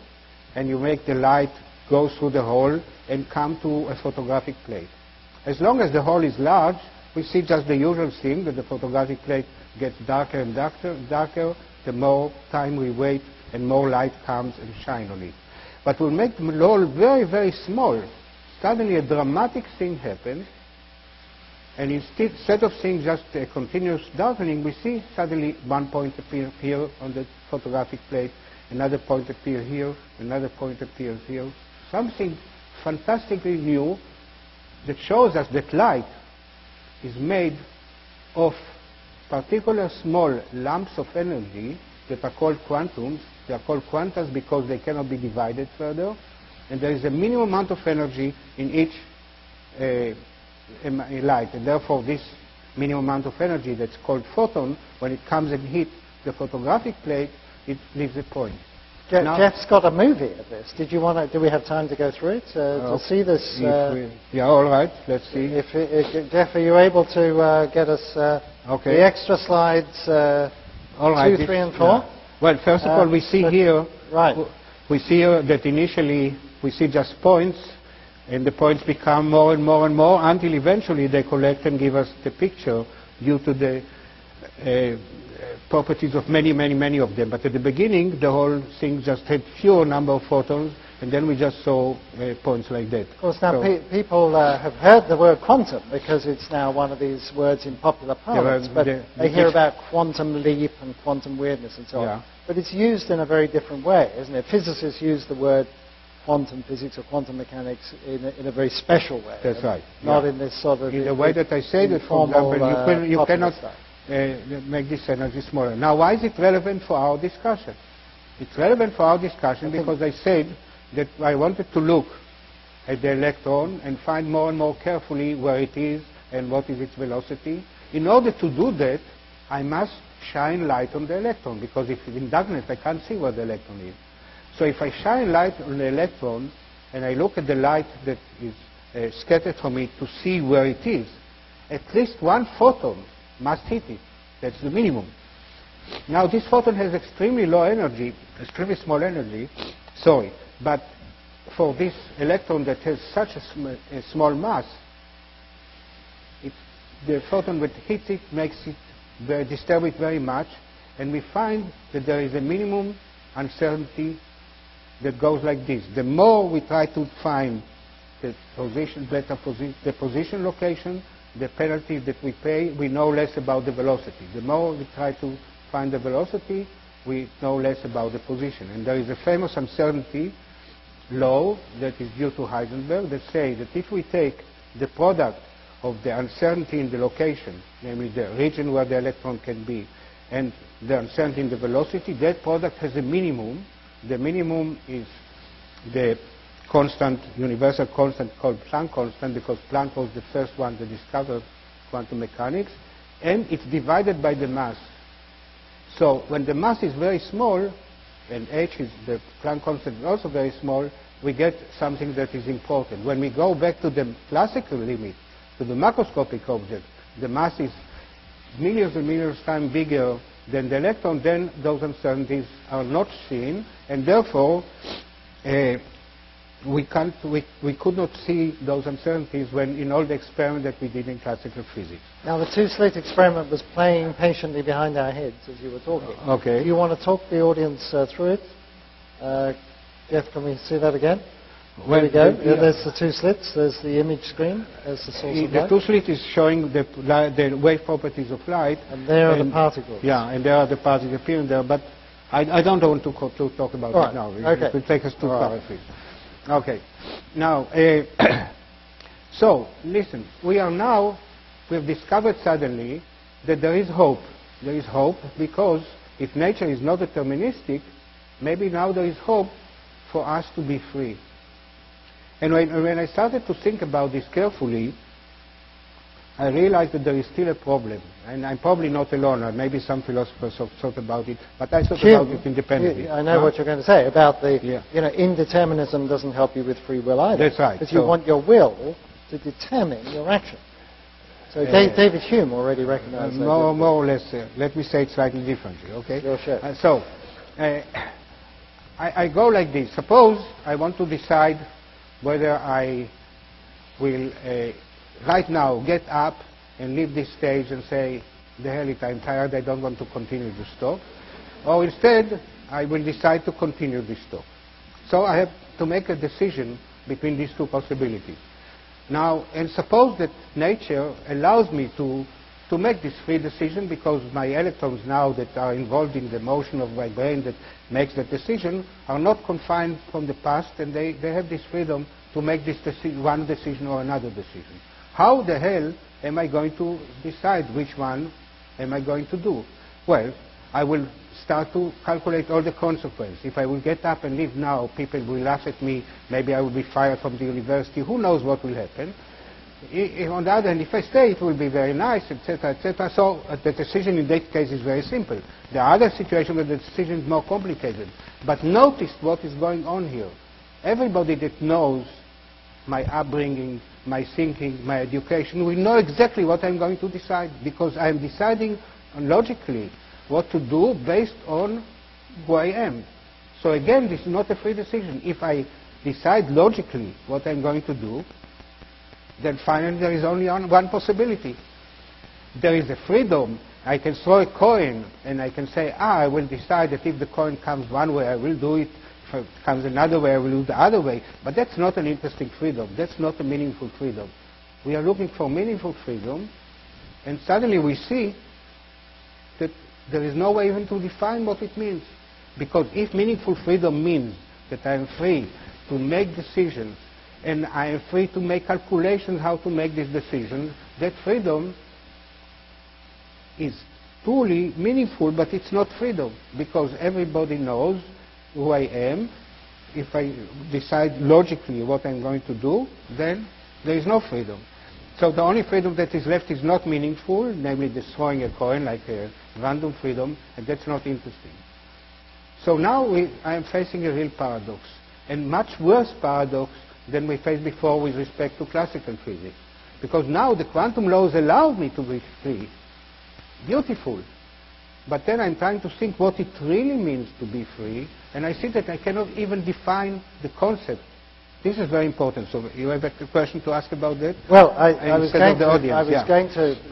and you make the light go through the hole and come to a photographic plate. As long as the hole is large, we see just the usual thing, that the photographic plate gets darker and darker, the more time we wait and more light comes and shines on it. But we'll make the hole very, very small. Suddenly a dramatic thing happens, and instead of seeing just a continuous darkening, we see suddenly one point appear here on the photographic plate, another point appear here, another point appears here. Something fantastically new that shows us that light is made of particular small lumps of energy that are called quantums. They are called quantas because they cannot be divided further, and there is a minimum amount of energy in each light, and therefore this minimum amount of energy that's called photon, when it comes and hits the photographic plate, it leaves a point. Jeff's got a movie of this. Do we have time to go through it to see this? Yeah, all right. Let's see. Jeff, are you able to get us the extra slides? All right. 2, 3, and 4. Yeah. Well, first of all, we see here. Right. We see here that initially we see just points, and the points become more and more and more until eventually they collect and give us the picture due to the properties of many, many, many of them. But at the beginning, the whole thing just had fewer number of photons, and then we just saw points like that. Of course, now people have heard the word quantum because it's now one of these words in popular parlance, but they hear about quantum leap and quantum weirdness and so on. But it's used in a very different way, isn't it? Physicists use the word quantum physics or quantum mechanics in a very special way. That's right. Not in this sort of... In the way that I say that, for example, you cannot make this energy smaller. Now, why is it relevant for our discussion? It's relevant for our discussion because I said that I wanted to look at the electron and find more and more carefully where it is and what is its velocity. In order to do that, I must shine light on the electron, because if it's in darkness, I can't see where the electron is. So if I shine light on the electron and I look at the light that is scattered from it to see where it is, at least one photon must hit it. That's the minimum. Now, this photon has extremely low energy, extremely small energy, but for this electron that has such a small mass, the photon that hits it makes it disturb it very much, and we find that there is a minimum uncertainty that goes like this. The more we try to find the position location, the penalty that we pay, we know less about the velocity. The more we try to find the velocity, we know less about the position. And there is a famous uncertainty law that is due to Heisenberg that says that if we take the product of the uncertainty in the location, namely the region where the electron can be, and the uncertainty in the velocity, that product has a minimum. The minimum is the constant, universal constant called Planck constant, because Planck was the first one that discovered quantum mechanics, and it's divided by the mass. So when the mass is very small, and h is the Planck constant is also very small, we get something that is important. When we go back to the classical limit, to the macroscopic object, the mass is millions and millions of times bigger than the electron, then those uncertainties are not seen, and therefore we could not see those uncertainties when in all the experiments that we did in classical physics. Now, the two-slit experiment was playing patiently behind our heads as you were talking. Okay. Do you want to talk the audience through it? Jeff, can we see that again? There we go. There's the two slits. There's the image screen. There's the source of light. The two slits is showing the wave properties of light. And there are the particles. Yeah, and there are the particles appearing there. But I don't want to talk about it now. Okay. It will take us too far. Okay. Now, so listen. We've discovered suddenly that there is hope. There is hope because if nature is not deterministic, maybe now there is hope for us to be free. And when I started to think about this carefully, I realized that there is still a problem. And I'm probably not alone. Maybe some philosophers have thought about it, but I thought about it independently. I know what you're going to say about the, indeterminism doesn't help you with free will either. That's right. Because you want your will to determine your action. So David Hume already recognized that. More or less. Let me say it slightly differently, okay? Sure. I go like this. Suppose I want to decide whether I will right now get up and leave this stage and say, the hell it, I'm tired, I don't want to continue this talk. Or instead, I will decide to continue this talk. So I have to make a decision between these two possibilities. Now, and suppose that nature allows me to make this free decision because my electrons now that are involved in the motion of my brain that makes that decision are not confined from the past, and they have this freedom to make this one decision or another decision. How the hell am I going to decide which one am I going to do? Well, I will start to calculate all the consequences. If I will get up and leave now, people will laugh at me, maybe I will be fired from the university, who knows what will happen. On the other hand, if I stay, it will be very nice, etc., etc. So the decision in that case is very simple. There are other situations where the decision is more complicated. But notice what is going on here. Everybody that knows my upbringing, my thinking, my education will know exactly what I'm going to decide, because I'm deciding logically what to do based on who I am. So again, this is not a free decision. If I decide logically what I'm going to do, then finally there is only one possibility. There is a freedom. I can throw a coin and I can say, I will decide that if the coin comes one way, I will do it. If it comes another way, I will do it the other way. But that's not an interesting freedom. That's not a meaningful freedom. We are looking for meaningful freedom, and suddenly we see that there is no way even to define what it means. Because if meaningful freedom means that I am free to make decisions and I am free to make calculations how to make these decisions, that freedom is truly meaningful, but it's not freedom, because everybody knows who I am, if I decide logically what I'm going to do, then there is no freedom. So the only freedom that is left is not meaningful, namely destroying a coin like a random freedom, and that's not interesting. So now I am facing a real paradox, and much worse paradox than we faced before with respect to classical physics. Because now the quantum laws allow me to be free. Beautiful. But then I'm trying to think what it really means to be free, and I see that I cannot even define the concept. This is very important. So you have a question to ask about that? Well, I was going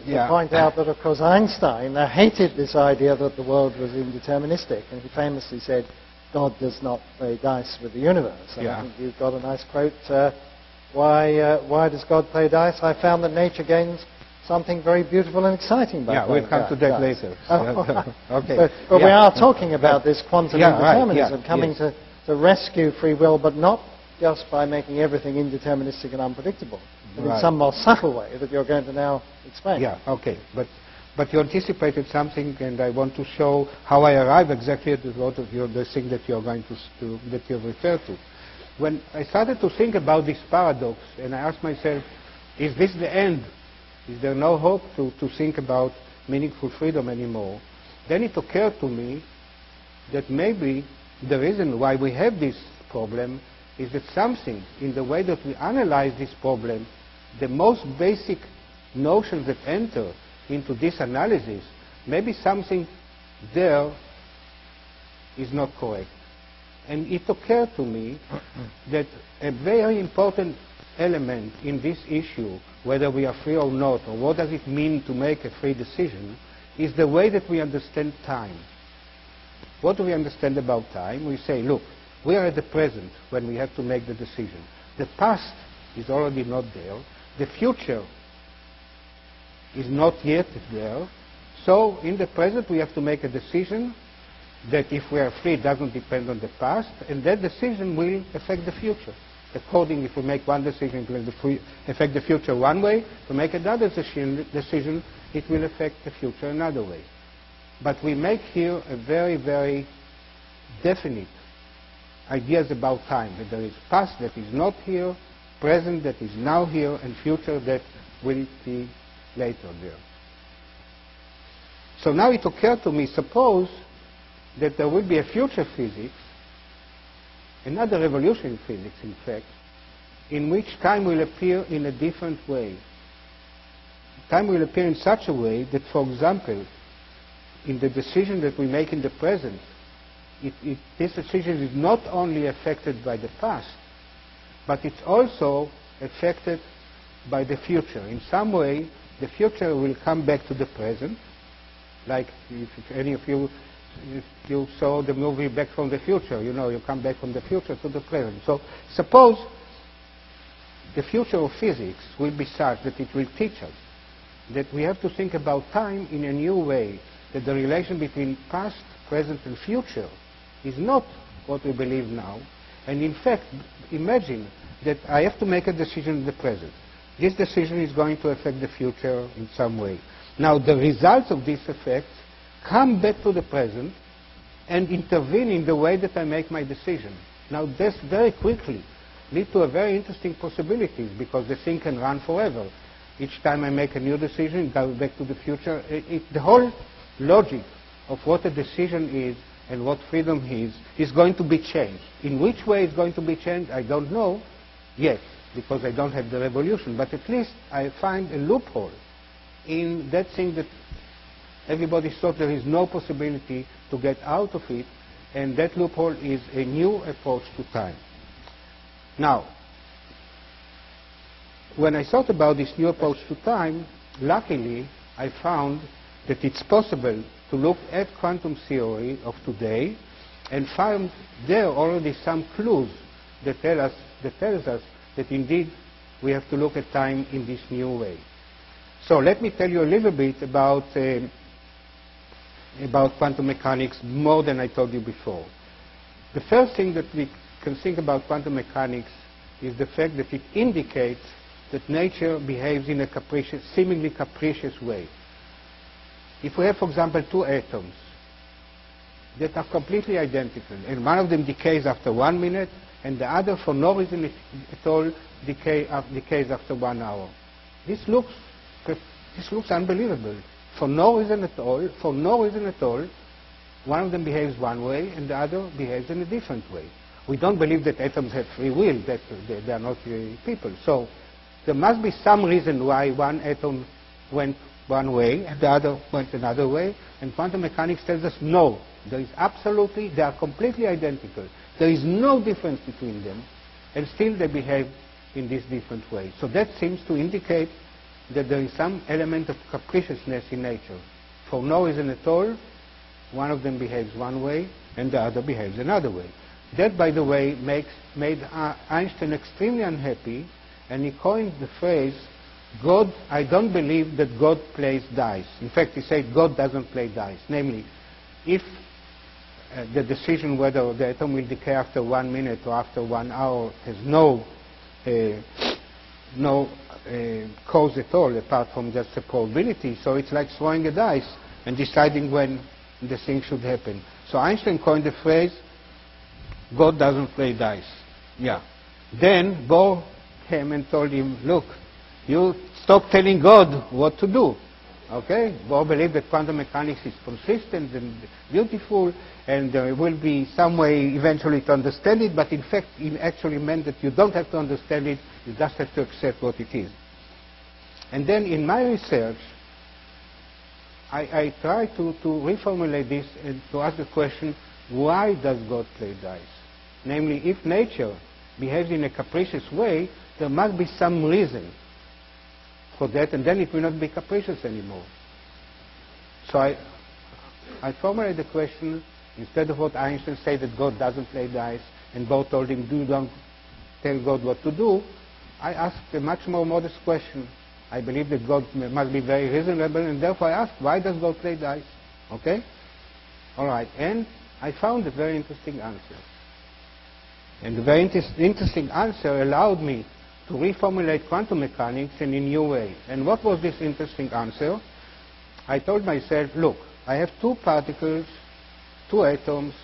yeah. to point out that, of course, Einstein hated this idea that the world was indeterministic, and he famously said, God does not play dice with the universe. And Yeah. I think you've got a nice quote, why does God play dice? I found that nature gains something very beautiful and exciting by Yeah, playing we'll come to that dice. later. Okay. Okay. But Yeah. we are talking about this quantum Yeah, right, indeterminism, yeah, coming yes. to rescue free will, but not just by making everything indeterministic and unpredictable, but in Right. some more subtle way that you're going to now explain. Yeah, okay. But you anticipated something, and I want to show how I arrive exactly at the thing that you're going that you refer to. When I started to think about this paradox, and I asked myself, is this the end? Is there no hope to think about meaningful freedom anymore? Then it occurred to me that maybe the reason why we have this problem is that something in the way that we analyze this problem, the most basic notions that enter into this analysis, maybe something there is not correct. And it occurred to me that a very important element in this issue, whether we are free or not, or what does it mean to make a free decision, is the way that we understand time. What do we understand about time? We say, look, we are at the present when we have to make the decision. The past is already not there. The future is not yet there. So in the present we have to make a decision that if we are free doesn't depend on the past, and that decision will affect the future. According, if we make one decision, it will affect the future one way. If we make another decision, it will affect the future another way. But we make here a very, very definite ideas about time, that there is past that is not here, present that is now here, and future that will be later there. So now it occurred to me, suppose that there will be a future physics, another revolution in physics, in fact, in which time will appear in a different way. Time will appear in such a way that, for example, in the decision that we make in the present, this decision is not only affected by the past, but it's also affected by the future. In some way, the future will come back to the present, like if any of you, if you saw the movie Back from the Future, you know, you come back from the future to the present. So suppose the future of physics will be such that it will teach us that we have to think about time in a new way, that the relation between past, present, and future is not what we believe now. And in fact, imagine that I have to make a decision in the present. This decision is going to affect the future in some way. Now, the results of this effect come back to the present and intervene in the way that I make my decision. Now, this very quickly leads to a very interesting possibilities, because the thing can run forever. Each time I make a new decision, it goes back to the future. The whole logic of what a decision is and what freedom is going to be changed. In which way it's going to be changed, I don't know yet, because I don't have the revolution. But at least I find a loophole in that thing that everybody thought there is no possibility to get out of it, and that loophole is a new approach to time. Now, when I thought about this new approach to time, luckily I found that it's possible to look at quantum theory of today and find there already some clues that tells us that indeed we have to look at time in this new way. So let me tell you a little bit about quantum mechanics, more than I told you before. The first thing that we can think about quantum mechanics is the fact that it indicates that nature behaves in a seemingly capricious way. If we have, for example, two atoms, that are completely identical. And one of them decays after 1 minute, and the other, for no reason at all, decays after 1 hour. This looks unbelievable. For no reason at all, one of them behaves one way and the other behaves in a different way. We don't believe that atoms have free will, that they are not people. So there must be some reason why one atom went one way and the other went another way, and quantum mechanics tells us no. They are completely identical. There is no difference between them, and still they behave in this different way. So that seems to indicate that there is some element of capriciousness in nature. For no reason at all, one of them behaves one way and the other behaves another way. That, by the way, made Einstein extremely unhappy, and he coined the phrase, God, I don't believe that God plays dice. In fact, he said God doesn't play dice. Namely, if the decision whether the atom will decay after 1 minute or after 1 hour has no cause at all, apart from just a probability. So it's like throwing a dice and deciding when the thing should happen. So Einstein coined the phrase, God doesn't play dice. Yeah. Then Bohr came and told him, look, you stop telling God what to do. Okay? Bohr believed that quantum mechanics is consistent and beautiful, and there will be some way eventually to understand it, but in fact it actually meant that you don't have to understand it, you just have to accept what it is. And then in my research, I try to reformulate this and to ask the question, why does God play dice? Namely, if nature behaves in a capricious way, there must be some reason for that, and then it will not be capricious anymore. So I formulate the question, instead of what Einstein said, that God doesn't play dice, and Bohr told him, don't tell God what to do, I asked a much more modest question. I believe that God must be very reasonable, and therefore I asked, why does God play dice? Okay? All right. And I found a very interesting answer. And the very interesting answer allowed me to reformulate quantum mechanics in a new way. And what was this interesting answer? I told myself, look, I have two particles, two atoms,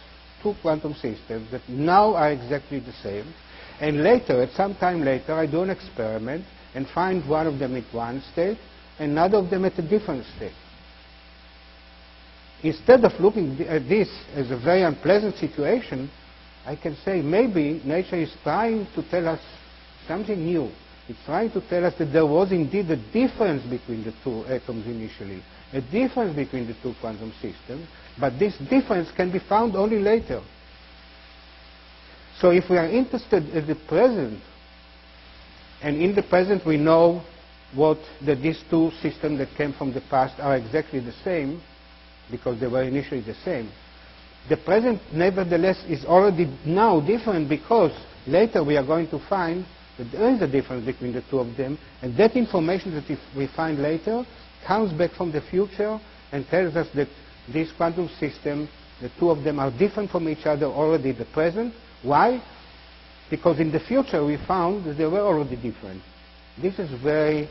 two quantum systems that now are exactly the same. And later, at some time later, I do an experiment and find one of them at one state and another of them at a different state. Instead of looking at this as a very unpleasant situation, I can say maybe nature is trying to tell us something new. It's trying to tell us that there was indeed a difference between the two atoms initially, a difference between the two quantum systems, but this difference can be found only later. So if we are interested in the present, and in the present we know that these two systems that came from the past are exactly the same, because they were initially the same, the present nevertheless is already now different, because later we are going to find that there is a difference between the two of them, and that information that we find later comes back from the future and tells us that this quantum system, the two of them are different from each other already in the present. Why? Because in the future we found that they were already different. This is very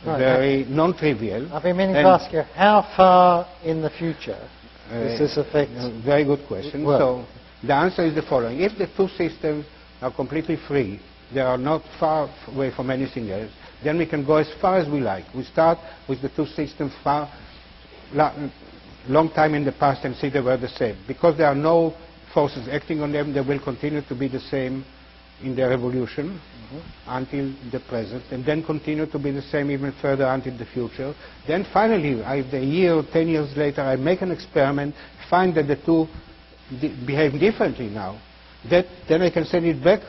non-trivial. I've been meaning to ask you, how far in the future does this affect? Very good question. So the answer is the following. If the two systems are completely free, they are not far away from anything else, then we can go as far as we like. We start with the two systems long time in the past and see they were the same. Because there are no forces acting on them, they will continue to be the same in their evolution until the present, and then continue to be the same even further until the future. Then finally, a year or 10 years later, I make an experiment, find that the two behave differently now. Then I can send it back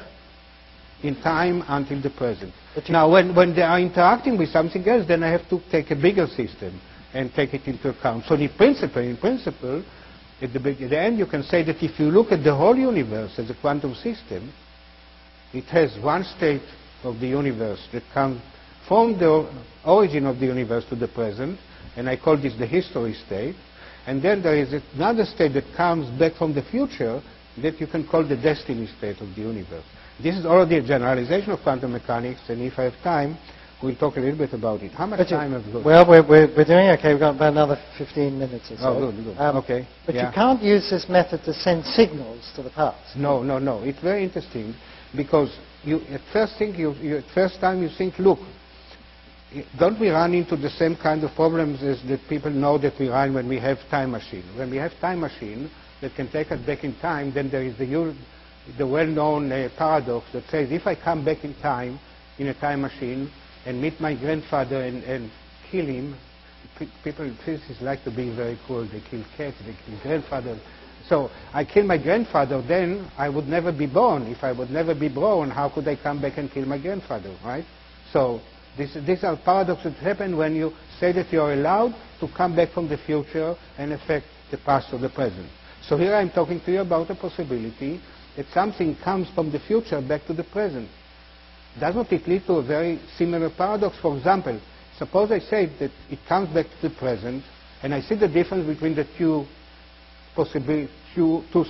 in time until the present. Now, when they are interacting with something else, then I have to take a bigger system and take it into account. So in principle, at the end, you can say that if you look at the whole universe as a quantum system, it has one state of the universe that comes from the origin of the universe to the present, and I call this the history state. And then there is another state that comes back from the future that you can call the destiny state of the universe. This is already a generalization of quantum mechanics, and if I have time, we'll talk a little bit about it. How much time have we got? Well, we're doing okay. We've got about another 15 minutes or so. Oh, good. Okay. But yeah. you can't use this method to send signals to the past. No. It's very interesting because at first time you think, look, don't we run into the same kind of problems as the people know that we run when we have time machine? When we have time machine that can take us back in time, then there is the well-known paradox that says if I come back in time in a time machine and meet my grandfather and kill him, people, physicists like to be very cruel. They kill cats, they kill grandfather. So I kill my grandfather, then I would never be born. If I would never be born, how could I come back and kill my grandfather, right? So these are paradoxes that happen when you say that you are allowed to come back from the future and affect the past or the present. So here I'm talking to you about a possibility that something comes from the future back to the present. Doesn't it lead to a very similar paradox? For example, suppose I say that it comes back to the present, and I see the difference between the two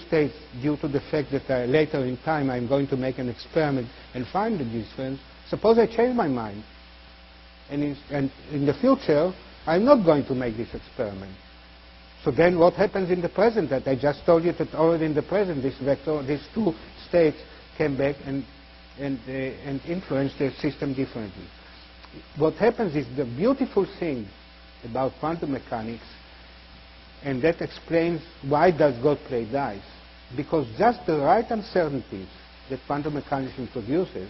states due to the fact that later in time I'm going to make an experiment and find the difference. Suppose I change my mind, and in the future I'm not going to make this experiment. So then what happens in the present? That I just told you that already in the present these two states came back and influence the system differently. What happens is the beautiful thing about quantum mechanics, and that explains why does God play dice, because just the right uncertainties that quantum mechanics introduces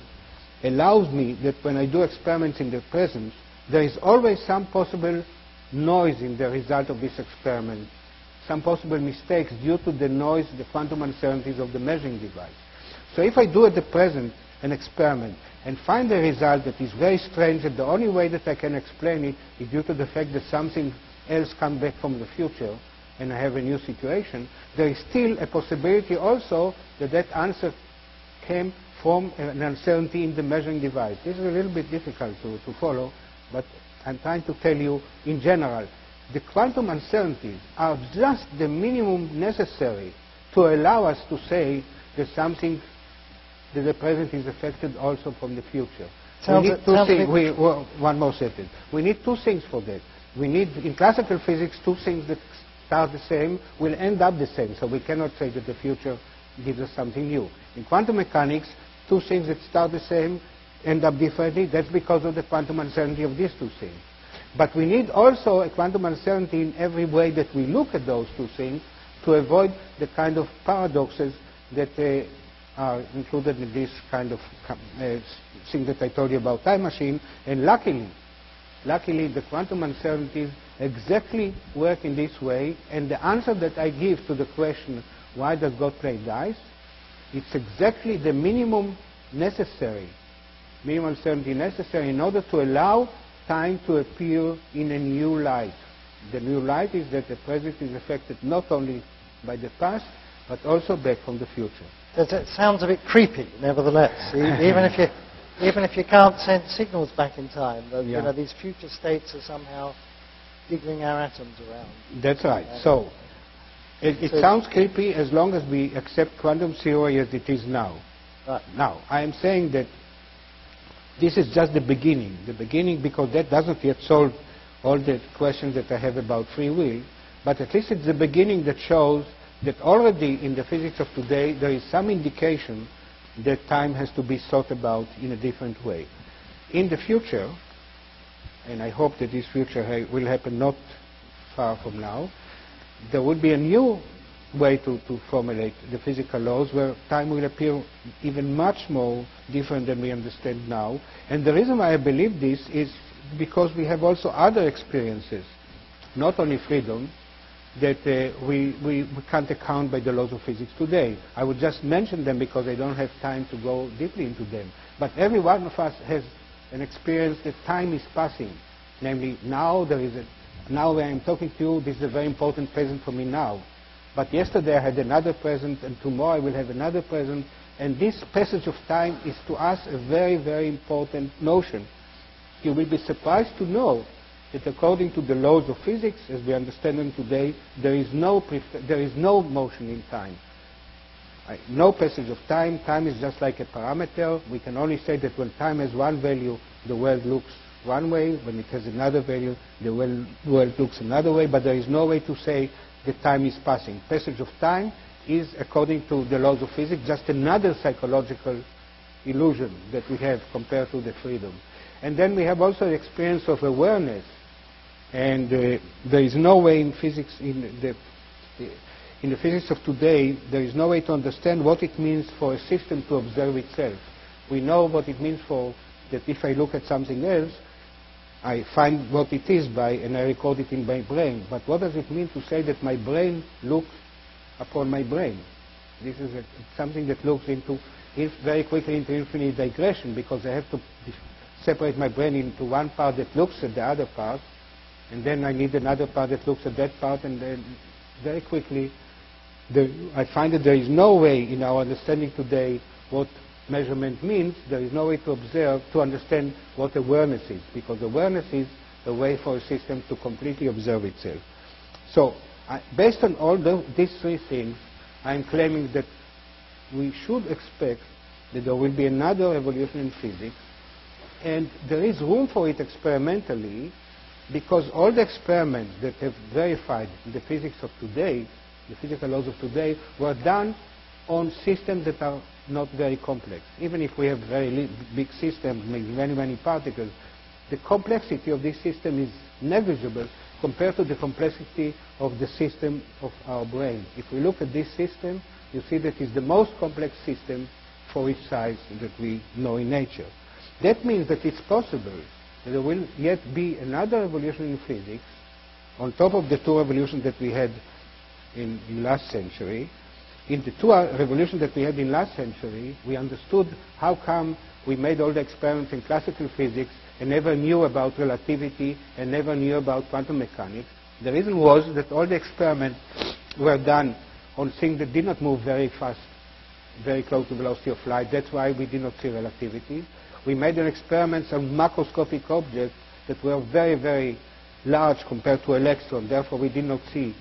allows me that when I do experiments in the present, there is always some possible noise in the result of this experiment, some possible mistakes due to the noise, the quantum uncertainties of the measuring device. So if I do at the present an experiment and find a result that is very strange, and the only way that I can explain it is due to the fact that something else comes back from the future and I have a new situation, there is still a possibility also that that answer came from an uncertainty in the measuring device. This is a little bit difficult to follow, but I'm trying to tell you in general, the quantum uncertainties are just the minimum necessary to allow us to say that something that the present is affected also from the future. One more second. We need two things for that. We need, in classical physics, two things that start the same will end up the same. So we cannot say that the future gives us something new. In quantum mechanics, two things that start the same end up differently. That's because of the quantum uncertainty of these two things. But we need also a quantum uncertainty in every way that we look at those two things to avoid the kind of paradoxes that are included in this kind of thing that I told you about time machine. And luckily, the quantum uncertainties exactly work in this way. And the answer that I give to the question, why does God play dice? It's exactly the minimum uncertainty necessary in order to allow time to appear in a new light. The new light is that the present is affected not only by the past, but also back from the future. It sounds a bit creepy, nevertheless. even if you can't send signals back in time, you know, these future states are somehow jiggling our atoms around. That's right. So it sounds creepy as long as we accept quantum theory as it is now. Right. Now, I am saying that this is just the beginning because that doesn't yet solve all the questions that I have about free will, but at least it's the beginning that shows that already in the physics of today there is some indication that time has to be thought about in a different way. In the future, and I hope that this future will happen not far from now, there will be a new way to formulate the physical laws where time will appear even much more different than we understand now. And the reason why I believe this is because we have also other experiences, not only freedom, that we can't account by the laws of physics today. I would just mention them because I don't have time to go deeply into them. But every one of us has an experience that time is passing. Namely, now when I'm talking to you, this is a very important present for me now. But yesterday I had another present, and tomorrow I will have another present. And this passage of time is to us a very, very important notion. You will be surprised to know that according to the laws of physics, as we understand them today, there is no motion in time. No passage of time. Time is just like a parameter. We can only say that when time has one value, the world looks one way, when it has another value, the world looks another way, but there is no way to say that time is passing. Passage of time is, according to the laws of physics, just another psychological illusion that we have compared to the freedom. And then we have also the experience of awareness. And there is no way in physics, in the physics of today, there is no way to understand what it means for a system to observe itself. We know what it means for that if I look at something else, I find what it is by, and I record it in my brain. But what does it mean to say that my brain looks upon my brain? This is something that looks into, very quickly into infinite digression, because I have to separate my brain into one part that looks at the other part, and then I need another part that looks at that part, and then very quickly I find that there is no way in our understanding today what measurement means. There is no way to observe, to understand what awareness is, because awareness is a way for a system to completely observe itself. So based on all these three things, I'm claiming that we should expect that there will be another evolution in physics, and there is room for it experimentally, because all the experiments that have verified the physics of today, the physical laws of today, were done on systems that are not very complex. Even if we have very big systems, many, many particles, the complexity of this system is negligible compared to the complexity of the system of our brain. If we look at this system, you see that it's the most complex system for its size that we know in nature. That means that it's possible that there will yet be another evolution in physics on top of the two revolutions that we had in last century. In the two revolutions that we had in last century, we understood how come we made all the experiments in classical physics and never knew about relativity and never knew about quantum mechanics. The reason was that all the experiments were done on things that did not move very fast, very close to the velocity of light. That's why we did not see relativity. We made experiments on macroscopic objects that were very, very large compared to electrons. Therefore, we did not see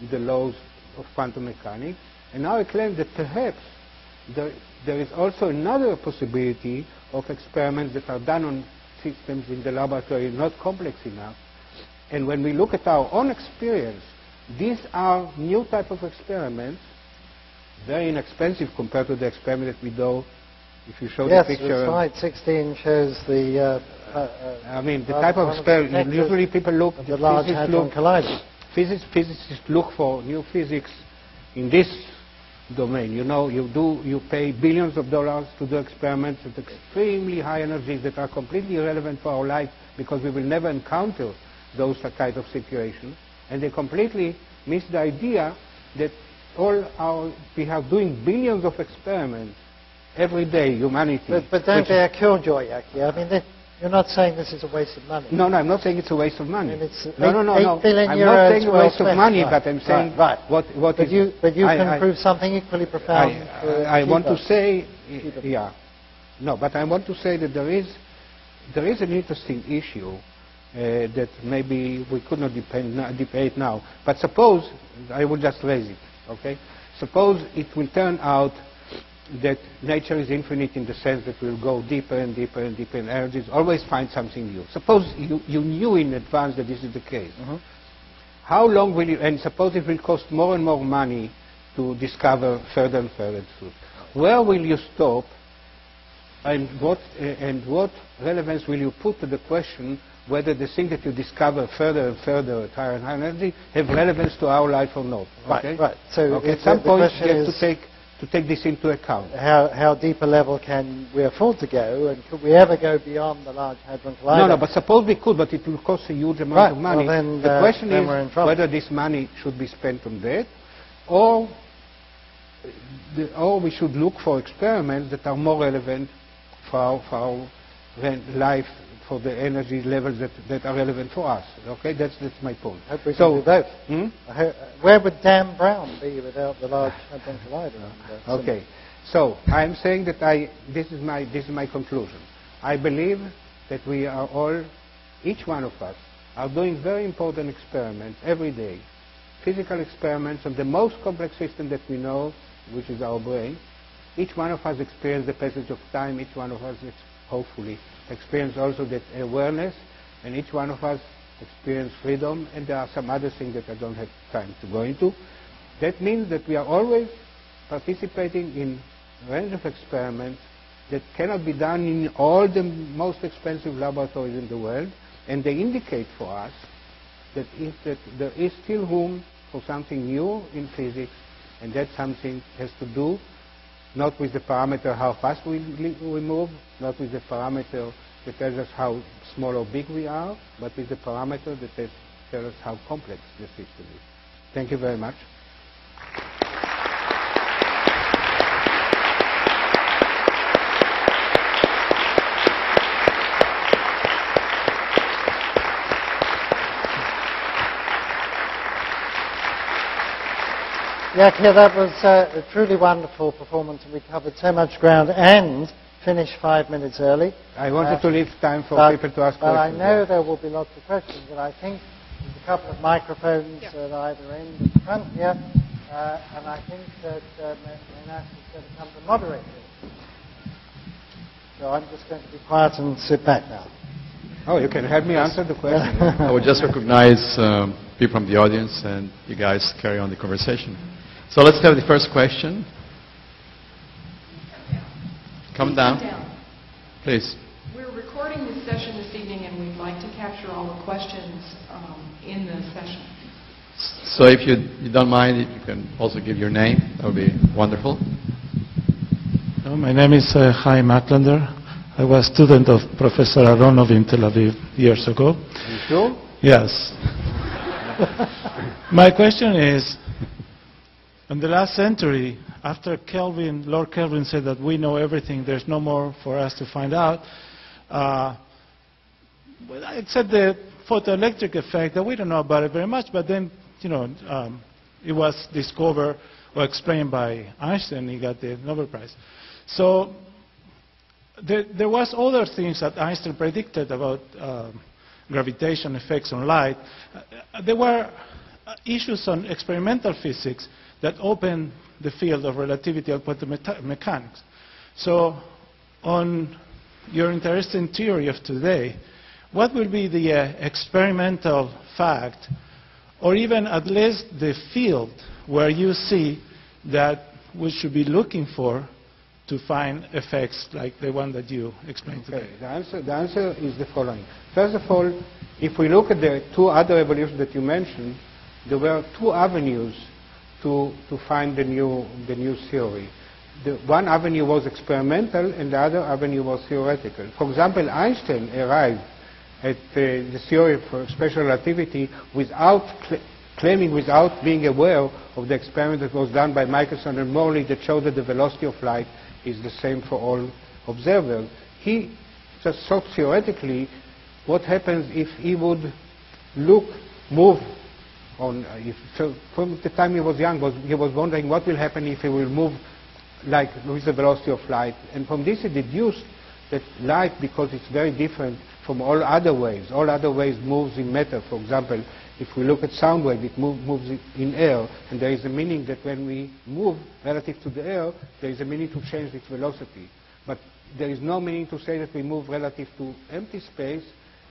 the laws of quantum mechanics. And now I claim that perhaps there is also another possibility of experiments that are done on systems in the laboratory, not complex enough. And when we look at our own experience, these are new type of experiments, very inexpensive compared to the experiment that we do. If you show the picture. Yes, slide 16 shows the... I mean, the type of experiment, usually people look... The Large Hadron Collider. Physicists look for new physics in this domain. You know, you pay billions of dollars to do experiments at extremely high energies that are completely irrelevant for our life because we will never encounter those kind of situations. And they completely miss the idea that we are doing billions of experiments every day, humanity. But don't they a killjoy, Yakir? I mean, you're not saying this is a waste of money. No, I'm not saying it's a waste of money. I mean, it's no. I'm not saying a waste of money, but I'm saying what but you can prove something equally profound. I want to say, yeah. No, but I want to say that there is an interesting issue that maybe we could not debate now. But suppose, I will just raise it, okay? Suppose it will turn out that nature is infinite in the sense that we'll go deeper and deeper and deeper in energies, always find something new. Suppose you knew in advance that this is the case. How long will you, and suppose it will cost more and more money to discover further and further truth. Where will you stop, and what relevance will you put to the question whether the thing that you discover further and further at higher and higher energy have relevance to our life or not? Okay? Right. So at some point you have to take this into account. How deep a level can we afford to go, and could we ever go beyond the Large Hadron Collider? No, but suppose we could, but it will cost a huge amount of money. Well, then, the question then is whether this money should be spent on that, or we should look for experiments that are more relevant for our life, for the energy levels that are relevant for us. Okay, that's my point. I hope we can do both. Where would Dan Brown be without the Large Hadron Collider? Okay, so I'm saying that this is my conclusion. I believe that we are all, each one of us, are doing very important experiments every day, physical experiments on the most complex system that we know, which is our brain. Each one of us experiences the passage of time. Each one of us hopefully, experience also that awareness, and each one of us experience freedom, and there are some other things that I don't have time to go into. That means that we are always participating in a range of experiments that cannot be done in all the most expensive laboratories in the world, and they indicate for us that there is still room for something new in physics, and that something has to do not with the parameter how fast we move, not with the parameter that tells us how small or big we are, but with the parameter that tells us how complex the system is. Thank you very much. Yakir, that was a truly wonderful performance, and we covered so much ground and finished 5 minutes early. I wanted to leave time for people to ask questions. Well, I know there will be lots of questions, but I think there's a couple of microphones at either end of the front here, and I think that Menas is going to come to moderate this. So I'm just going to be quiet and sit back now. Oh, you can help me answer the question. I would just recognize people from the audience, and you guys carry on the conversation. So let's have the first question. Come down. Please. We're recording this session this evening, and we'd like to capture all the questions in the session. So if you don't mind, if you can also give your name, that would be wonderful. My name is Chaim Acklander. I was a student of Professor Aharonov in Tel Aviv years ago. You sure? Yes. My question is, in the last century, after Lord Kelvin said that we know everything, there's no more for us to find out, except the photoelectric effect, that we don't know about it very much, but then, it was discovered or explained by Einstein. He got the Nobel Prize. So there was other things that Einstein predicted about gravitation effects on light. There were issues on experimental physics that opened the field of relativity and quantum mechanics. So on your interesting theory of today, what will be the experimental fact, or even at least the field where you see that we should be looking for to find effects like the one that you explained today? The answer is the following. First of all, if we look at the two other evolutions that you mentioned, there were two avenues to find the new theory. The one avenue was experimental, and the other avenue was theoretical. For example, Einstein arrived at the theory for special relativity without being aware of the experiment that was done by Michelson and Morley that showed that the velocity of light is the same for all observers. He just thought theoretically what happens if he would move on. From the time he was young, he was wondering what will happen if he will move like with the velocity of light. And from this he deduced that light, because it's very different from all other waves moves in matter. For example, if we look at sound wave, it moves in air, and there is a meaning that when we move relative to the air, there is a meaning to change its velocity. But there is no meaning to say that we move relative to empty space,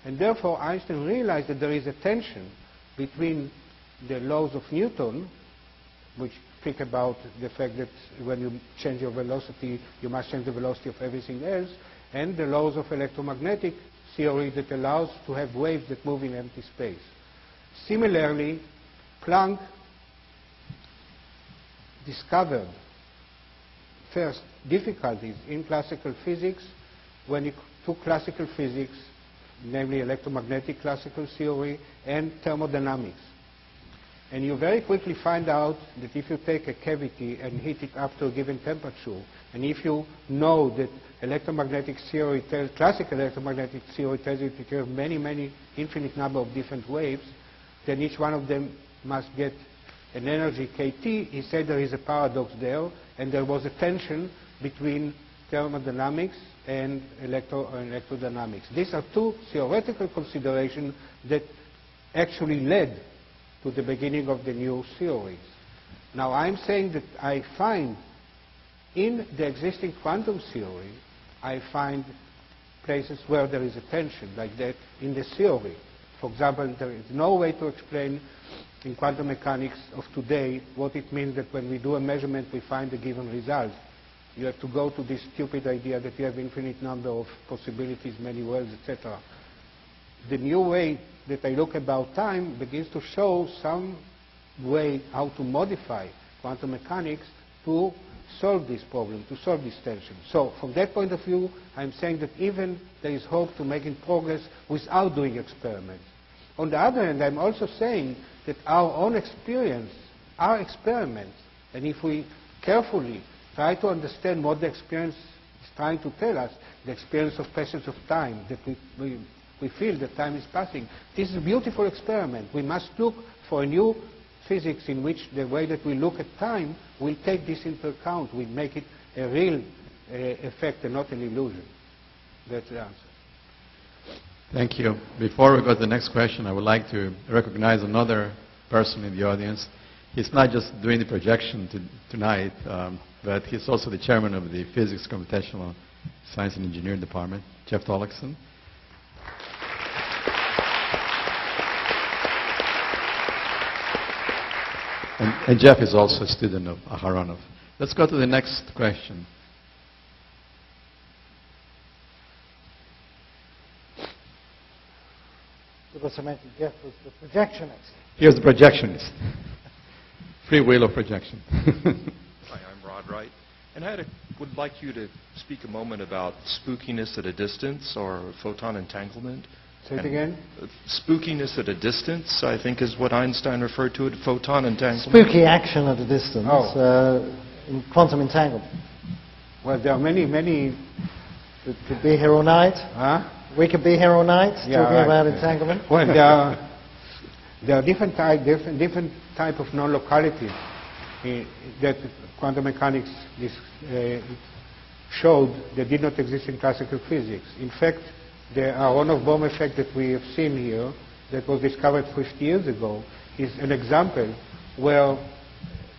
and therefore Einstein realized that there is a tension between the laws of Newton, which speak about the fact that when you change your velocity, you must change the velocity of everything else, and the laws of electromagnetic theory that allows to have waves that move in empty space. Similarly, Planck discovered first difficulties in classical physics when he took classical physics, namely electromagnetic classical theory and thermodynamics. And you very quickly find out that if you take a cavity and heat it up to a given temperature, and if you know that electromagnetic theory classical electromagnetic theory tells you that you have many infinite number of different waves, then each one of them must get an energy kT. He said there is a paradox there, and there was a tension between thermodynamics and electrodynamics. These are two theoretical considerations that actually led to the beginning of the new theories. Now I'm saying that I find in the existing quantum theory, I find places where there is a tension, like that in the theory. For example, there is no way to explain in quantum mechanics of today what it means that when we do a measurement we find a given result. You have to go to this stupid idea that you have infinite number of possibilities, many worlds, etc. The new way that I look about time begins to show some way how to modify quantum mechanics to solve this problem, to solve this tension. So from that point of view, I'm saying that even there is hope to making progress without doing experiments. On the other hand, I'm also saying that our own experience are experiments, and if we carefully try to understand what the experience is trying to tell us, the experience of passage of time, that we feel that time is passing, this is a beautiful experiment. We must look for a new physics in which the way that we look at time will take this into account, will make it a real effect and not an illusion. That's the answer. Thank you. Before we go to the next question, I would like to recognize another person in the audience. He's not just doing the projection tonight, but he's also the chairman of the Physics, Computational Science and Engineering Department, Jeff Tollefson. And Jeff is also a student of Aharonov. Let's go to the next question. Jeff was the projectionist. Here's the projectionist. Free will of projection. Hi, I'm Rod Wright. And I would like you to speak a moment about spookiness at a distance or photon entanglement. Say it again. Spookiness at a distance, I think, is what Einstein referred to it, photon entanglement. Spooky action at a distance in quantum entanglement. Well, there are many. We could be here all night. Huh? We could be here all night talking about entanglement. Well, there are different type of non-locality that quantum mechanics showed that did not exist in classical physics. In fact, the Aharonov bomb effect that we have seen here, that was discovered 50 years ago, is an example where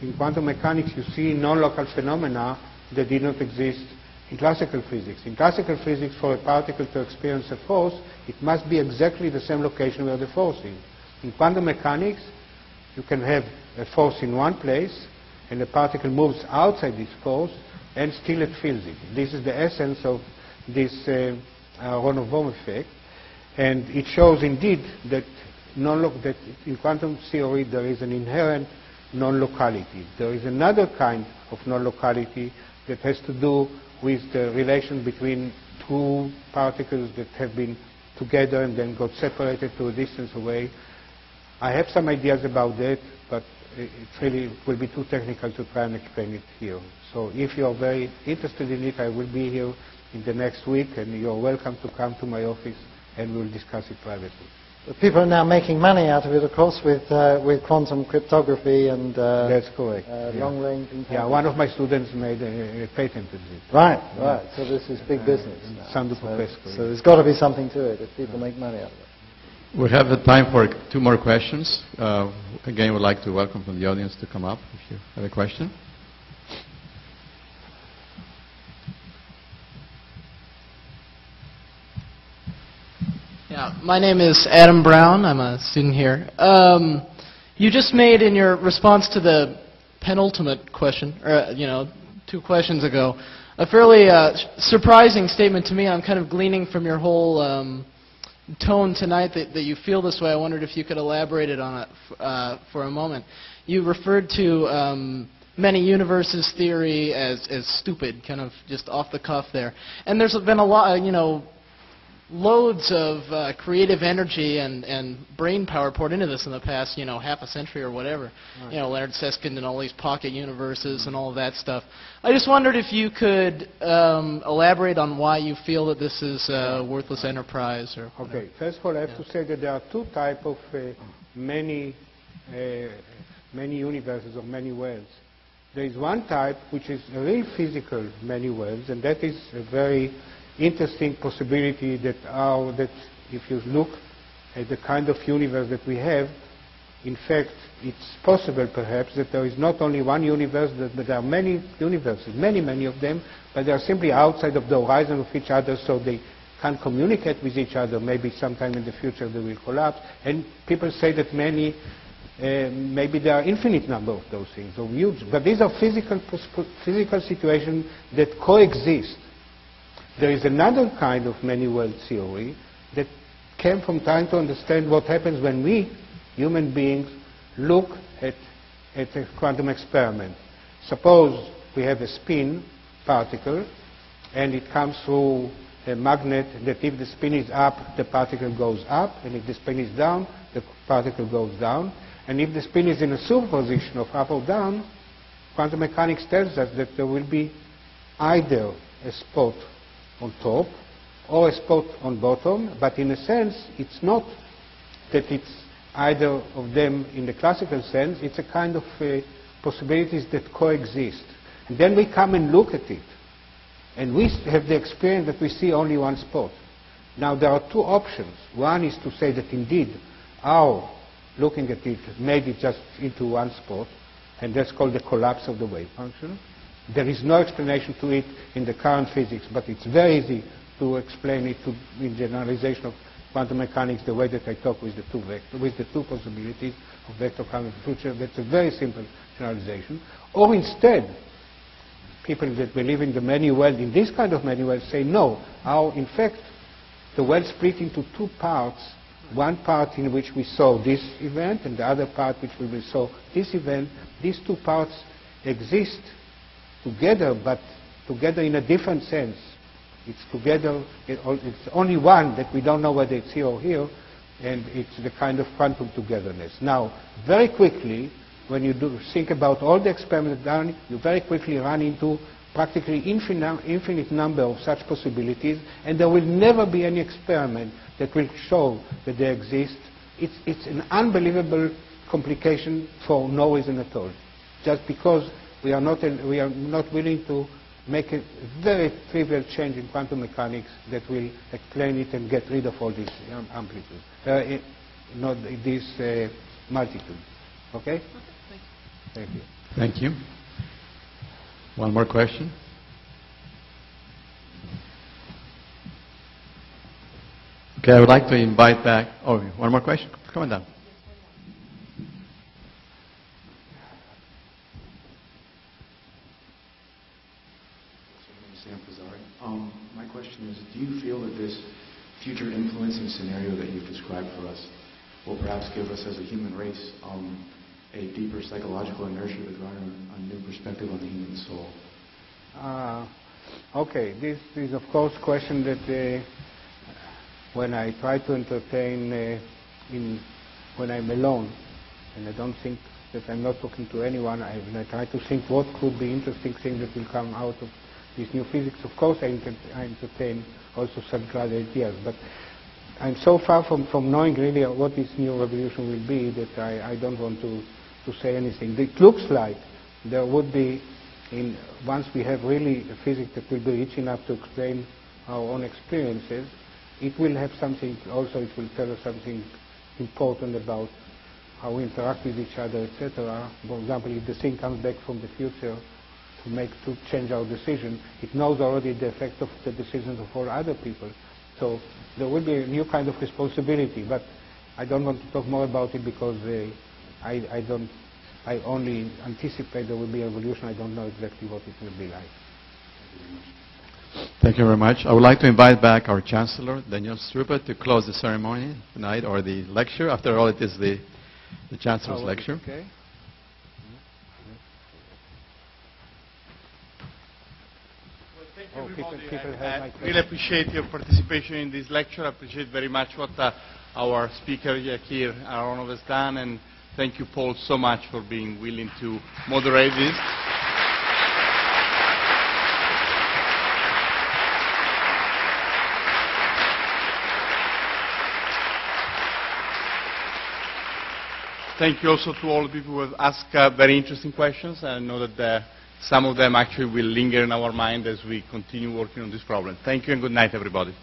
in quantum mechanics you see non-local phenomena that did not exist in classical physics. In classical physics, for a particle to experience a force, it must be exactly the same location where the force is. In quantum mechanics, you can have a force in one place, and the particle moves outside this force, and still it feels it. This is the essence of this Aharonov bomb effect, and it shows indeed that in quantum theory there is an inherent non-locality. There is another kind of non-locality that has to do with the relation between two particles that have been together and then got separated to a distance away. I have some ideas about that, but it will be too technical to try and explain it here. So if you are very interested in it, I will be here in the next week, and you're welcome to come to my office and we'll discuss it privately. But people are now making money out of it, of course, with quantum cryptography and that's correct. long-range. Yeah, one of my students made a patent with it. Right. So this is big business. So there's got to be something to it if people make money out of it. We have the time for 2 more questions. Again, we'd like to welcome from the audience to come up if you have a question. Yeah, my name is Adam Brown. I'm a student here. You just made, in your response to the penultimate question, or 2 questions ago, a fairly surprising statement to me. I'm kind of gleaning from your whole tone tonight that you feel this way. I wondered if you could elaborate on it for a moment. You referred to many universes theory as stupid, kind of just off the cuff there. And there's been a lot, loads of creative energy and brain power poured into this in the past, half a century or whatever. Right. Leonard Susskind and all these pocket universes and all of that stuff. I just wondered if you could elaborate on why you feel that this is a worthless enterprise. Or okay. First of all, I have to say that there are 2 types of many universes or many worlds. There is one type which is a real physical many worlds, and that is a very interesting possibility that if you look at the kind of universe that we have, in fact, it's possible perhaps that there is not only one universe, but there are many universes, many of them, but they are simply outside of the horizon of each other, so they can communicate with each other. Maybe sometime in the future they will collapse. And people say that maybe there are infinite number of those things, or huge. But these are physical situations that coexist. There is another kind of many-world theory that came from trying to understand what happens when we, human beings, look at a quantum experiment. Suppose we have a spin particle, and it comes through a magnet that if the spin is up, the particle goes up, and if the spin is down, the particle goes down. And if the spin is in a superposition of up or down, quantum mechanics tells us that there will be either a spot on top or a spot on bottom, but in a sense, it's not that it's either of them in the classical sense, it's a kind of possibilities that coexist. And then we come and look at it. And we have the experience that we see only one spot. Now there are two options. One is to say that indeed our looking at it made it just into one spot, and that's called the collapse of the wave function. There is no explanation to it in the current physics, but it's very easy to explain it in generalization of quantum mechanics the way that I talk with the two possibilities of vector coming to the future. That's a very simple generalization. Or instead, people that believe in the many world, in this kind of many world, say no. In fact, the world split into two parts. One part in which we saw this event, and the other part which we saw this event. These two parts exist together, but together in a different sense. It's together. It's only one that we don't know whether it's here or here, and it's the kind of quantum togetherness. Now, very quickly, when you think about all the experiments done, you very quickly run into practically infinite number of such possibilities, and there will never be any experiment that will show that they exist. It's an unbelievable complication for no reason at all, just because we are not willing to make a very trivial change in quantum mechanics that will explain it and get rid of all this amplitude, not this multitude. Okay? Thank you. Thank you. One more question. Okay, I would like to invite back. Oh, one more question? Come on down. My question is, do you feel that this future influencing scenario that you've described for us will perhaps give us as a human race a deeper psychological inertia to garner a new perspective on the human soul? Okay, this is of course a question that when I try to entertain when I'm alone, and I don't think that I'm not talking to anyone, when I try to think what could be interesting thing that will come out of this new physics, of course I entertain also such glad ideas, but I'm so far from knowing really what this new revolution will be that I don't want to say anything. It looks like there would be, once we have really a physics that will be rich enough to explain our own experiences, it will have something, also it will tell us something important about how we interact with each other, etc. For example, if the thing comes back from the future to change our decision, it knows already the effect of the decisions of all other people. So there will be a new kind of responsibility, but I don't want to talk more about it because I only anticipate there will be a revolution. I don't know exactly what it will be like. Thank you very much. I would like to invite back our Chancellor, Daniel Strupe, to close the ceremony tonight, or the lecture. After all, it is the Chancellor's lecture. Okay. I really appreciate your participation in this lecture. I appreciate very much what our speaker, Yakir Aharonov, has done, and thank you, Paul, so much for being willing to moderate this. Thank you also to all the people who have asked very interesting questions. I know that some of them actually will linger in our mind as we continue working on this problem. Thank you and good night, everybody.